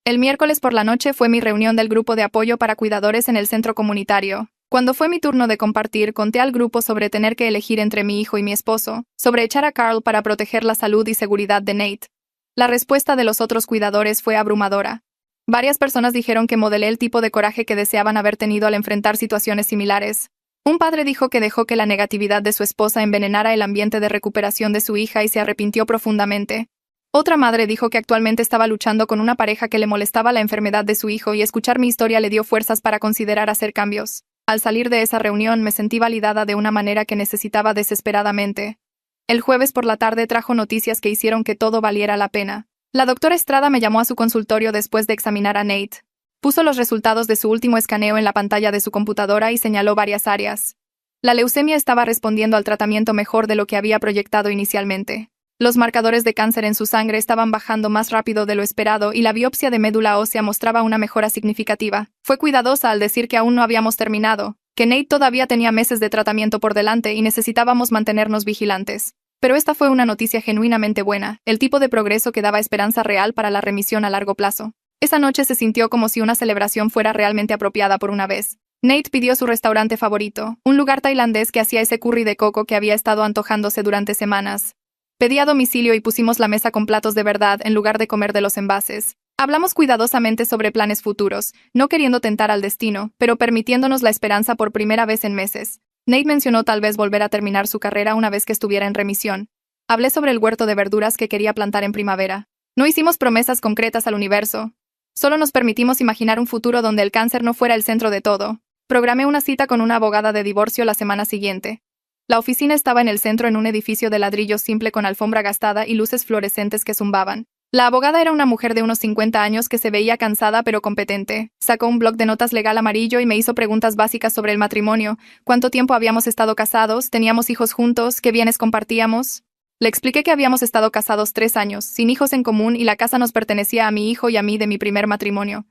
El miércoles por la noche fue mi reunión del grupo de apoyo para cuidadores en el centro comunitario. Cuando fue mi turno de compartir, conté al grupo sobre tener que elegir entre mi hijo y mi esposo, sobre echar a Carl para proteger la salud y seguridad de Nate. La respuesta de los otros cuidadores fue abrumadora. Varias personas dijeron que modelé el tipo de coraje que deseaban haber tenido al enfrentar situaciones similares. Un padre dijo que dejó que la negatividad de su esposa envenenara el ambiente de recuperación de su hija y se arrepintió profundamente. Otra madre dijo que actualmente estaba luchando con una pareja que le molestaba la enfermedad de su hijo y escuchar mi historia le dio fuerzas para considerar hacer cambios. Al salir de esa reunión me sentí validada de una manera que necesitaba desesperadamente. El jueves por la tarde trajo noticias que hicieron que todo valiera la pena. La doctora Estrada me llamó a su consultorio después de examinar a Nate. Puso los resultados de su último escaneo en la pantalla de su computadora y señaló varias áreas. La leucemia estaba respondiendo al tratamiento mejor de lo que había proyectado inicialmente. Los marcadores de cáncer en su sangre estaban bajando más rápido de lo esperado y la biopsia de médula ósea mostraba una mejora significativa. Fue cuidadosa al decir que aún no habíamos terminado, que Nate todavía tenía meses de tratamiento por delante y necesitábamos mantenernos vigilantes. Pero esta fue una noticia genuinamente buena, el tipo de progreso que daba esperanza real para la remisión a largo plazo. Esa noche se sintió como si una celebración fuera realmente apropiada por una vez. Nate pidió su restaurante favorito, un lugar tailandés que hacía ese curry de coco que había estado antojándose durante semanas. Pedí a domicilio y pusimos la mesa con platos de verdad en lugar de comer de los envases. Hablamos cuidadosamente sobre planes futuros, no queriendo tentar al destino, pero permitiéndonos la esperanza por primera vez en meses. Nate mencionó tal vez volver a terminar su carrera una vez que estuviera en remisión. Hablé sobre el huerto de verduras que quería plantar en primavera. No hicimos promesas concretas al universo. Solo nos permitimos imaginar un futuro donde el cáncer no fuera el centro de todo. Programé una cita con una abogada de divorcio la semana siguiente. La oficina estaba en el centro en un edificio de ladrillo simple con alfombra gastada y luces fluorescentes que zumbaban. La abogada era una mujer de unos 50 años que se veía cansada pero competente. Sacó un bloc de notas legal amarillo y me hizo preguntas básicas sobre el matrimonio, cuánto tiempo habíamos estado casados, teníamos hijos juntos, qué bienes compartíamos. Le expliqué que habíamos estado casados 3 años, sin hijos en común y la casa nos pertenecía a mi hijo y a mí de mi primer matrimonio.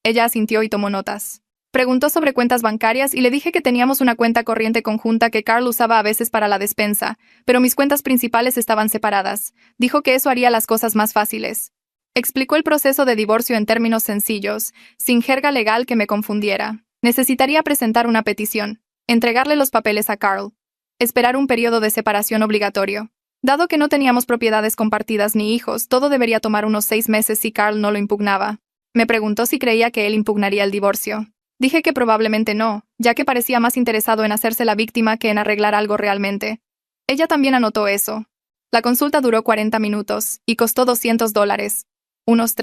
Ella asintió y tomó notas. Preguntó sobre cuentas bancarias y le dije que teníamos una cuenta corriente conjunta que Carl usaba a veces para la despensa, pero mis cuentas principales estaban separadas. Dijo que eso haría las cosas más fáciles. Explicó el proceso de divorcio en términos sencillos, sin jerga legal que me confundiera. Necesitaría presentar una petición, entregarle los papeles a Carl, esperar un periodo de separación obligatorio. Dado que no teníamos propiedades compartidas ni hijos, todo debería tomar unos 6 meses si Carl no lo impugnaba. Me preguntó si creía que él impugnaría el divorcio. Dije que probablemente no, ya que parecía más interesado en hacerse la víctima que en arreglar algo realmente. Ella también anotó eso. La consulta duró 40 minutos y costó $200, unos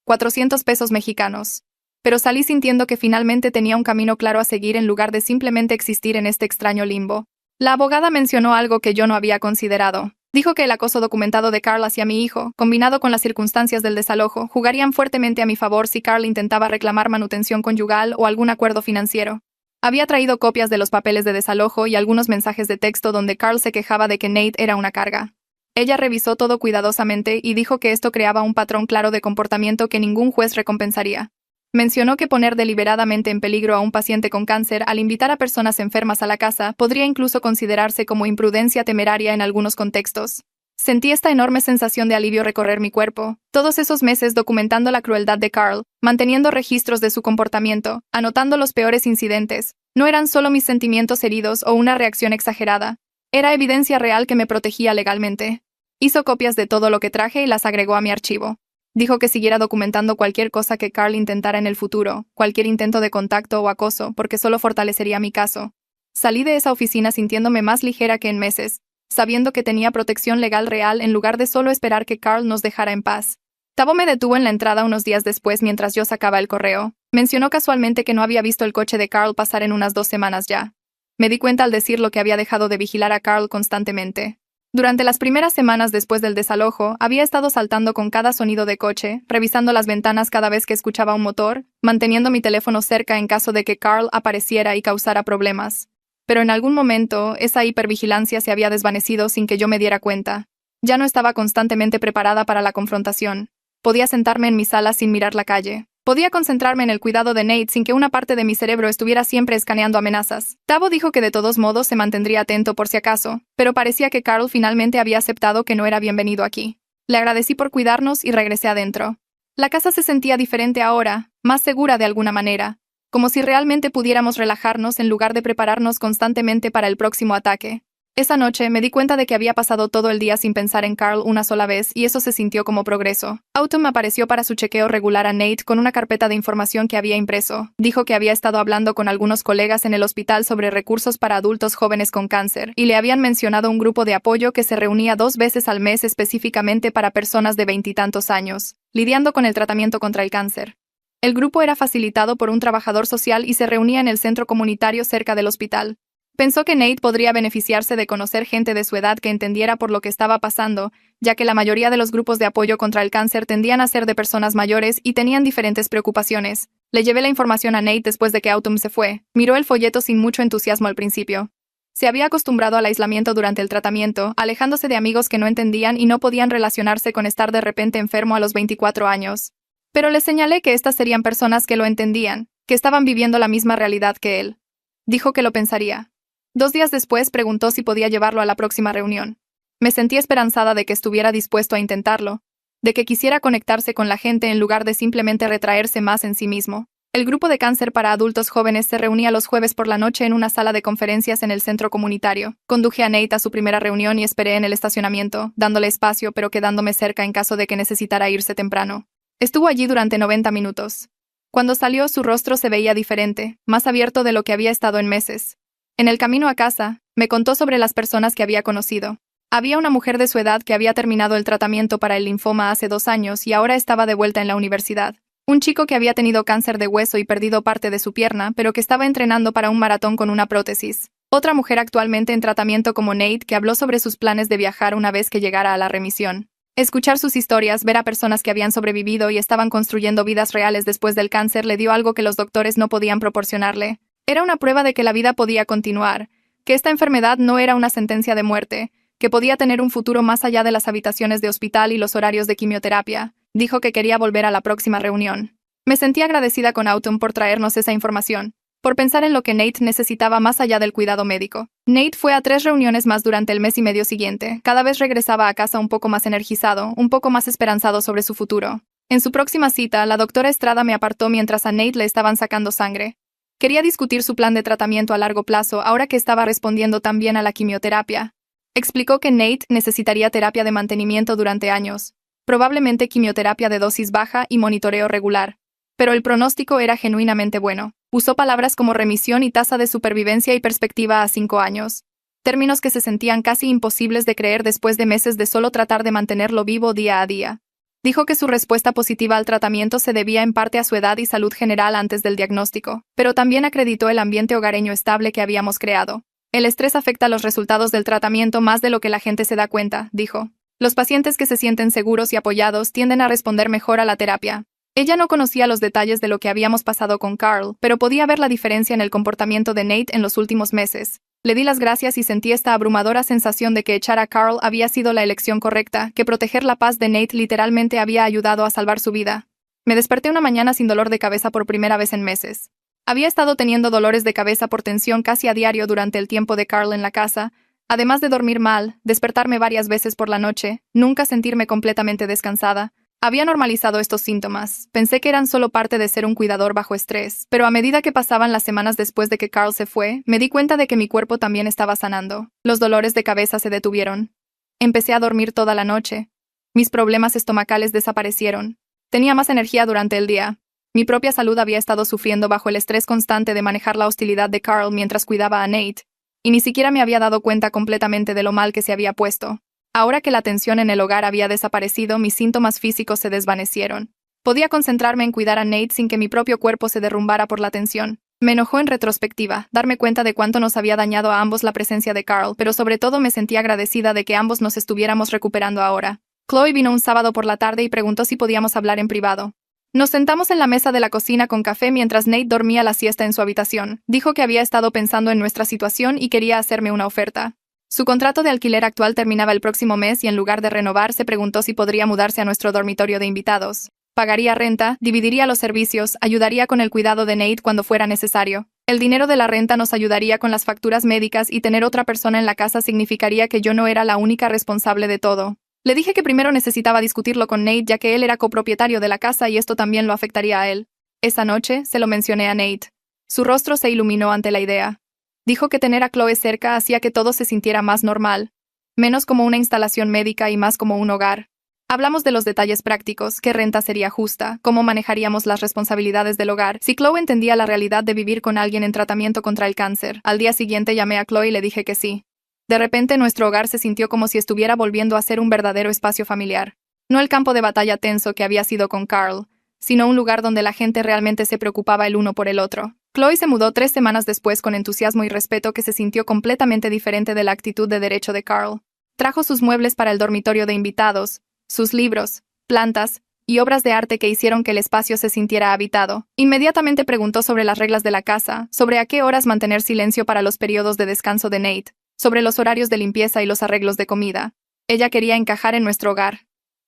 400 pesos mexicanos. Pero salí sintiendo que finalmente tenía un camino claro a seguir en lugar de simplemente existir en este extraño limbo. La abogada mencionó algo que yo no había considerado. Dijo que el acoso documentado de Carl hacia mi hijo, combinado con las circunstancias del desalojo, jugarían fuertemente a mi favor si Carl intentaba reclamar manutención conyugal o algún acuerdo financiero. Había traído copias de los papeles de desalojo y algunos mensajes de texto donde Carl se quejaba de que Nate era una carga. Ella revisó todo cuidadosamente y dijo que esto creaba un patrón claro de comportamiento que ningún juez recompensaría. Mencionó que poner deliberadamente en peligro a un paciente con cáncer al invitar a personas enfermas a la casa podría incluso considerarse como imprudencia temeraria en algunos contextos. Sentí esta enorme sensación de alivio recorrer mi cuerpo, todos esos meses documentando la crueldad de Carl, manteniendo registros de su comportamiento, anotando los peores incidentes. No eran solo mis sentimientos heridos o una reacción exagerada. Era evidencia real que me protegía legalmente. Hizo copias de todo lo que traje y las agregó a mi archivo. Dijo que siguiera documentando cualquier cosa que Carl intentara en el futuro, cualquier intento de contacto o acoso, porque solo fortalecería mi caso. Salí de esa oficina sintiéndome más ligera que en meses, sabiendo que tenía protección legal real en lugar de solo esperar que Carl nos dejara en paz. Tavo me detuvo en la entrada unos días después mientras yo sacaba el correo. Mencionó casualmente que no había visto el coche de Carl pasar en unas 2 semanas ya. Me di cuenta al decirlo que había dejado de vigilar a Carl constantemente. Durante las primeras semanas después del desalojo, había estado saltando con cada sonido de coche, revisando las ventanas cada vez que escuchaba un motor, manteniendo mi teléfono cerca en caso de que Carl apareciera y causara problemas. Pero en algún momento, esa hipervigilancia se había desvanecido sin que yo me diera cuenta. Ya no estaba constantemente preparada para la confrontación. Podía sentarme en mi sala sin mirar la calle. Podía concentrarme en el cuidado de Nate sin que una parte de mi cerebro estuviera siempre escaneando amenazas. Tavo dijo que de todos modos se mantendría atento por si acaso, pero parecía que Carl finalmente había aceptado que no era bienvenido aquí. Le agradecí por cuidarnos y regresé adentro. La casa se sentía diferente ahora, más segura de alguna manera, como si realmente pudiéramos relajarnos en lugar de prepararnos constantemente para el próximo ataque. Esa noche me di cuenta de que había pasado todo el día sin pensar en Carl una sola vez y eso se sintió como progreso. Autumn apareció para su chequeo regular a Nate con una carpeta de información que había impreso. Dijo que había estado hablando con algunos colegas en el hospital sobre recursos para adultos jóvenes con cáncer y le habían mencionado un grupo de apoyo que se reunía 2 veces al mes específicamente para personas de 20 y tantos años, lidiando con el tratamiento contra el cáncer. El grupo era facilitado por un trabajador social y se reunía en el centro comunitario cerca del hospital. Pensó que Nate podría beneficiarse de conocer gente de su edad que entendiera por lo que estaba pasando, ya que la mayoría de los grupos de apoyo contra el cáncer tendían a ser de personas mayores y tenían diferentes preocupaciones. Le llevé la información a Nate después de que Autumn se fue. Miró el folleto sin mucho entusiasmo al principio. Se había acostumbrado al aislamiento durante el tratamiento, alejándose de amigos que no entendían y no podían relacionarse con estar de repente enfermo a los 24 años. Pero le señalé que estas serían personas que lo entendían, que estaban viviendo la misma realidad que él. Dijo que lo pensaría. 2 días después preguntó si podía llevarlo a la próxima reunión. Me sentí esperanzada de que estuviera dispuesto a intentarlo, de que quisiera conectarse con la gente en lugar de simplemente retraerse más en sí mismo. El grupo de cáncer para adultos jóvenes se reunía los jueves por la noche en una sala de conferencias en el centro comunitario. Conduje a Nate a su primera reunión y esperé en el estacionamiento, dándole espacio pero quedándome cerca en caso de que necesitara irse temprano. Estuvo allí durante 90 minutos. Cuando salió, su rostro se veía diferente, más abierto de lo que había estado en meses. En el camino a casa, me contó sobre las personas que había conocido. Había una mujer de su edad que había terminado el tratamiento para el linfoma hace 2 años y ahora estaba de vuelta en la universidad. Un chico que había tenido cáncer de hueso y perdido parte de su pierna, pero que estaba entrenando para un maratón con una prótesis. Otra mujer actualmente en tratamiento como Nate que habló sobre sus planes de viajar una vez que llegara a la remisión. Escuchar sus historias, ver a personas que habían sobrevivido y estaban construyendo vidas reales después del cáncer le dio algo que los doctores no podían proporcionarle. Era una prueba de que la vida podía continuar, que esta enfermedad no era una sentencia de muerte, que podía tener un futuro más allá de las habitaciones de hospital y los horarios de quimioterapia. Dijo que quería volver a la próxima reunión. Me sentí agradecida con Autumn por traernos esa información, por pensar en lo que Nate necesitaba más allá del cuidado médico. Nate fue a 3 reuniones más durante el mes y medio siguiente. Cada vez regresaba a casa un poco más energizado, un poco más esperanzado sobre su futuro. En su próxima cita, la doctora Estrada me apartó mientras a Nate le estaban sacando sangre. Quería discutir su plan de tratamiento a largo plazo ahora que estaba respondiendo tan bien a la quimioterapia. Explicó que Nate necesitaría terapia de mantenimiento durante años, probablemente quimioterapia de dosis baja y monitoreo regular. Pero el pronóstico era genuinamente bueno. Usó palabras como remisión y tasa de supervivencia y perspectiva a 5 años. Términos que se sentían casi imposibles de creer después de meses de solo tratar de mantenerlo vivo día a día. Dijo que su respuesta positiva al tratamiento se debía en parte a su edad y salud general antes del diagnóstico, pero también acreditó el ambiente hogareño estable que habíamos creado. El estrés afecta los resultados del tratamiento más de lo que la gente se da cuenta, dijo. Los pacientes que se sienten seguros y apoyados tienden a responder mejor a la terapia. Ella no conocía los detalles de lo que habíamos pasado con Carl, pero podía ver la diferencia en el comportamiento de Nate en los últimos meses. Le di las gracias y sentí esta abrumadora sensación de que echar a Carl había sido la elección correcta, que proteger la paz de Nate literalmente había ayudado a salvar su vida. Me desperté una mañana sin dolor de cabeza por primera vez en meses. Había estado teniendo dolores de cabeza por tensión casi a diario durante el tiempo de Carl en la casa, además de dormir mal, despertarme varias veces por la noche, nunca sentirme completamente descansada. Había normalizado estos síntomas. Pensé que eran solo parte de ser un cuidador bajo estrés, pero a medida que pasaban las semanas después de que Carl se fue, me di cuenta de que mi cuerpo también estaba sanando. Los dolores de cabeza se detuvieron. Empecé a dormir toda la noche. Mis problemas estomacales desaparecieron. Tenía más energía durante el día. Mi propia salud había estado sufriendo bajo el estrés constante de manejar la hostilidad de Carl mientras cuidaba a Nate, y ni siquiera me había dado cuenta completamente de lo mal que se había puesto. Ahora que la tensión en el hogar había desaparecido, mis síntomas físicos se desvanecieron. Podía concentrarme en cuidar a Nate sin que mi propio cuerpo se derrumbara por la tensión. Me enojó en retrospectiva, darme cuenta de cuánto nos había dañado a ambos la presencia de Carl, pero sobre todo me sentí agradecida de que ambos nos estuviéramos recuperando ahora. Chloe vino un sábado por la tarde y preguntó si podíamos hablar en privado. Nos sentamos en la mesa de la cocina con café mientras Nate dormía la siesta en su habitación. Dijo que había estado pensando en nuestra situación y quería hacerme una oferta. Su contrato de alquiler actual terminaba el próximo mes y en lugar de renovar se preguntó si podría mudarse a nuestro dormitorio de invitados. Pagaría renta, dividiría los servicios, ayudaría con el cuidado de Nate cuando fuera necesario. El dinero de la renta nos ayudaría con las facturas médicas y tener otra persona en la casa significaría que yo no era la única responsable de todo. Le dije que primero necesitaba discutirlo con Nate ya que él era copropietario de la casa y esto también lo afectaría a él. Esa noche se lo mencioné a Nate. Su rostro se iluminó ante la idea. Dijo que tener a Chloe cerca hacía que todo se sintiera más normal, menos como una instalación médica y más como un hogar. Hablamos de los detalles prácticos, qué renta sería justa, cómo manejaríamos las responsabilidades del hogar, si Chloe entendía la realidad de vivir con alguien en tratamiento contra el cáncer. Al día siguiente llamé a Chloe y le dije que sí. De repente nuestro hogar se sintió como si estuviera volviendo a ser un verdadero espacio familiar. No el campo de batalla tenso que había sido con Carl, sino un lugar donde la gente realmente se preocupaba el uno por el otro. Chloe se mudó 3 semanas después con entusiasmo y respeto que se sintió completamente diferente de la actitud de derecho de Carl. Trajo sus muebles para el dormitorio de invitados, sus libros, plantas y obras de arte que hicieron que el espacio se sintiera habitado. Inmediatamente preguntó sobre las reglas de la casa, sobre a qué horas mantener silencio para los periodos de descanso de Nate, sobre los horarios de limpieza y los arreglos de comida. Ella quería encajar en nuestro hogar,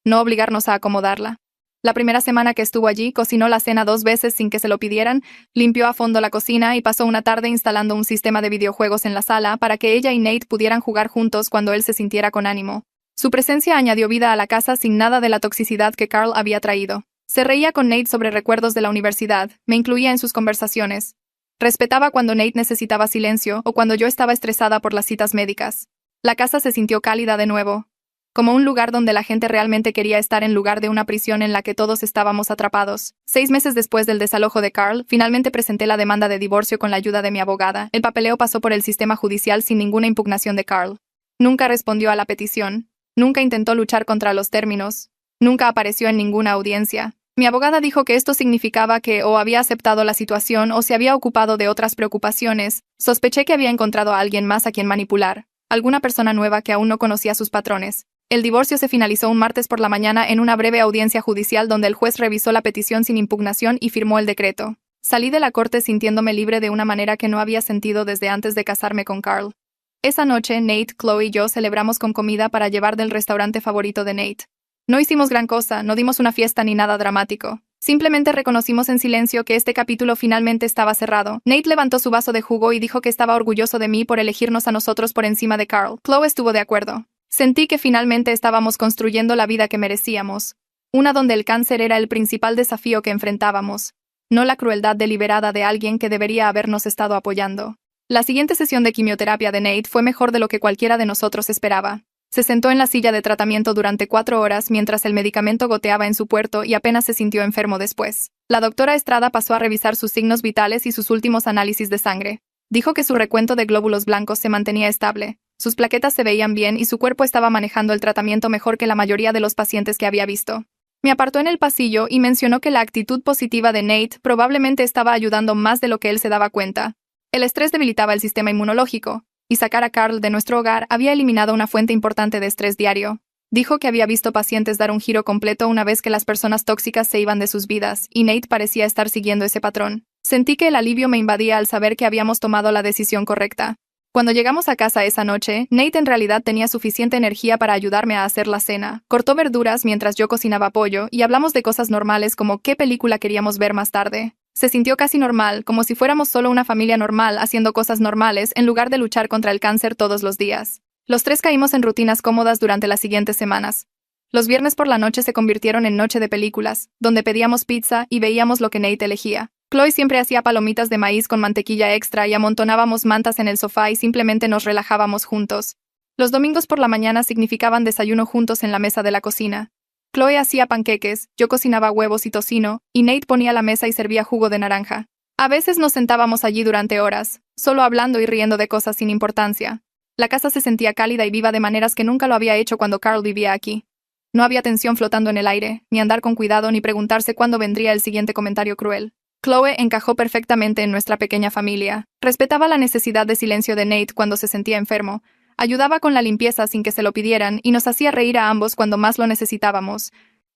no obligarnos a acomodarla. La primera semana que estuvo allí, cocinó la cena 2 veces sin que se lo pidieran, limpió a fondo la cocina y pasó una tarde instalando un sistema de videojuegos en la sala para que ella y Nate pudieran jugar juntos cuando él se sintiera con ánimo. Su presencia añadió vida a la casa sin nada de la toxicidad que Carl había traído. Se reía con Nate sobre recuerdos de la universidad, me incluía en sus conversaciones. Respetaba cuando Nate necesitaba silencio o cuando yo estaba estresada por las citas médicas. La casa se sintió cálida de nuevo, como un lugar donde la gente realmente quería estar en lugar de una prisión en la que todos estábamos atrapados. 6 meses después del desalojo de Carl, finalmente presenté la demanda de divorcio con la ayuda de mi abogada. El papeleo pasó por el sistema judicial sin ninguna impugnación de Carl. Nunca respondió a la petición. Nunca intentó luchar contra los términos. Nunca apareció en ninguna audiencia. Mi abogada dijo que esto significaba que o había aceptado la situación o se había ocupado de otras preocupaciones. Sospeché que había encontrado a alguien más a quien manipular. Alguna persona nueva que aún no conocía sus patrones. El divorcio se finalizó un martes por la mañana en una breve audiencia judicial donde el juez revisó la petición sin impugnación y firmó el decreto. Salí de la corte sintiéndome libre de una manera que no había sentido desde antes de casarme con Carl. Esa noche, Nate, Chloe y yo celebramos con comida para llevar del restaurante favorito de Nate. No hicimos gran cosa, no dimos una fiesta ni nada dramático. Simplemente reconocimos en silencio que este capítulo finalmente estaba cerrado. Nate levantó su vaso de jugo y dijo que estaba orgulloso de mí por elegirnos a nosotros por encima de Carl. Chloe estuvo de acuerdo. Sentí que finalmente estábamos construyendo la vida que merecíamos. Una donde el cáncer era el principal desafío que enfrentábamos, no la crueldad deliberada de alguien que debería habernos estado apoyando. La siguiente sesión de quimioterapia de Nate fue mejor de lo que cualquiera de nosotros esperaba. Se sentó en la silla de tratamiento durante 4 horas mientras el medicamento goteaba en su puerto y apenas se sintió enfermo después. La doctora Estrada pasó a revisar sus signos vitales y sus últimos análisis de sangre. Dijo que su recuento de glóbulos blancos se mantenía estable, sus plaquetas se veían bien y su cuerpo estaba manejando el tratamiento mejor que la mayoría de los pacientes que había visto. Me apartó en el pasillo y mencionó que la actitud positiva de Nate probablemente estaba ayudando más de lo que él se daba cuenta. El estrés debilitaba el sistema inmunológico, y sacar a Carl de nuestro hogar había eliminado una fuente importante de estrés diario. Dijo que había visto pacientes dar un giro completo una vez que las personas tóxicas se iban de sus vidas, y Nate parecía estar siguiendo ese patrón. Sentí que el alivio me invadía al saber que habíamos tomado la decisión correcta. Cuando llegamos a casa esa noche, Nate en realidad tenía suficiente energía para ayudarme a hacer la cena. Cortó verduras mientras yo cocinaba pollo y hablamos de cosas normales como qué película queríamos ver más tarde. Se sintió casi normal, como si fuéramos solo una familia normal haciendo cosas normales en lugar de luchar contra el cáncer todos los días. Los 3 caímos en rutinas cómodas durante las siguientes semanas. Los viernes por la noche se convirtieron en noche de películas, donde pedíamos pizza y veíamos lo que Nate elegía. Chloe siempre hacía palomitas de maíz con mantequilla extra y amontonábamos mantas en el sofá y simplemente nos relajábamos juntos. Los domingos por la mañana significaban desayuno juntos en la mesa de la cocina. Chloe hacía panqueques, yo cocinaba huevos y tocino, y Nate ponía la mesa y servía jugo de naranja. A veces nos sentábamos allí durante horas, solo hablando y riendo de cosas sin importancia. La casa se sentía cálida y viva de maneras que nunca lo había hecho cuando Carl vivía aquí. No había tensión flotando en el aire, ni andar con cuidado ni preguntarse cuándo vendría el siguiente comentario cruel. Chloe encajó perfectamente en nuestra pequeña familia. Respetaba la necesidad de silencio de Nate cuando se sentía enfermo, ayudaba con la limpieza sin que se lo pidieran y nos hacía reír a ambos cuando más lo necesitábamos.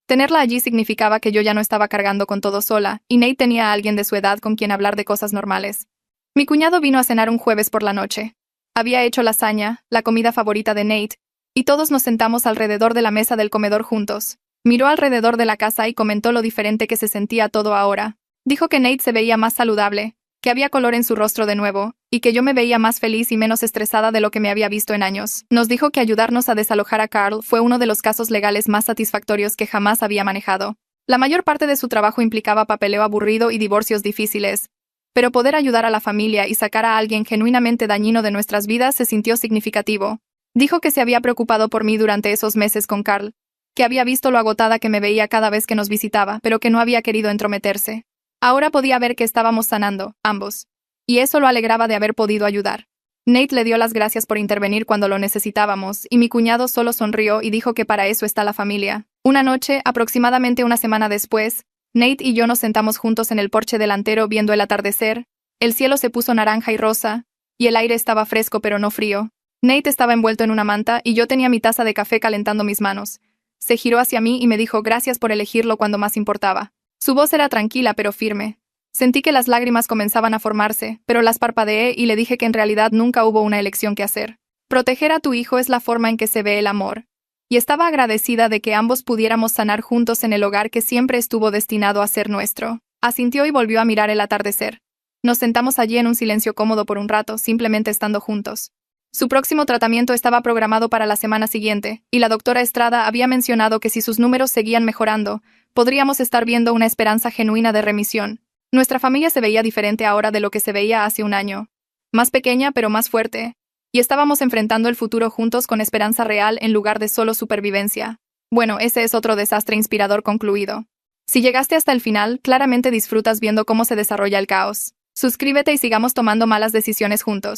Tenerla allí significaba que yo ya no estaba cargando con todo sola, y Nate tenía a alguien de su edad con quien hablar de cosas normales. Mi cuñado vino a cenar un jueves por la noche. Había hecho lasaña, la comida favorita de Nate, y todos nos sentamos alrededor de la mesa del comedor juntos. Miró alrededor de la casa y comentó lo diferente que se sentía todo ahora. Dijo que Nate se veía más saludable, que había color en su rostro de nuevo, y que yo me veía más feliz y menos estresada de lo que me había visto en años. Nos dijo que ayudarnos a desalojar a Carl fue uno de los casos legales más satisfactorios que jamás había manejado. La mayor parte de su trabajo implicaba papeleo aburrido y divorcios difíciles, pero poder ayudar a la familia y sacar a alguien genuinamente dañino de nuestras vidas se sintió significativo. Dijo que se había preocupado por mí durante esos meses con Carl, que había visto lo agotada que me veía cada vez que nos visitaba, pero que no había querido entrometerse. Ahora podía ver que estábamos sanando, ambos. Y eso lo alegraba de haber podido ayudar. Nate le dio las gracias por intervenir cuando lo necesitábamos, y mi cuñado solo sonrió y dijo que para eso está la familia. Una noche, aproximadamente una semana después, Nate y yo nos sentamos juntos en el porche delantero viendo el atardecer. El cielo se puso naranja y rosa, y el aire estaba fresco pero no frío. Nate estaba envuelto en una manta y yo tenía mi taza de café calentando mis manos. Se giró hacia mí y me dijo gracias por elegirlo cuando más importaba. Su voz era tranquila pero firme. Sentí que las lágrimas comenzaban a formarse, pero las parpadeé y le dije que en realidad nunca hubo una elección que hacer. Proteger a tu hijo es la forma en que se ve el amor. Y estaba agradecida de que ambos pudiéramos sanar juntos en el hogar que siempre estuvo destinado a ser nuestro. Asintió y volvió a mirar el atardecer. Nos sentamos allí en un silencio cómodo por un rato, simplemente estando juntos. Su próximo tratamiento estaba programado para la semana siguiente, y la doctora Estrada había mencionado que si sus números seguían mejorando, podríamos estar viendo una esperanza genuina de remisión. Nuestra familia se veía diferente ahora de lo que se veía hace un año. Más pequeña pero más fuerte. Y estábamos enfrentando el futuro juntos con esperanza real en lugar de solo supervivencia. Bueno, ese es otro desastre inspirador concluido. Si llegaste hasta el final, claramente disfrutas viendo cómo se desarrolla el caos. Suscríbete y sigamos tomando malas decisiones juntos.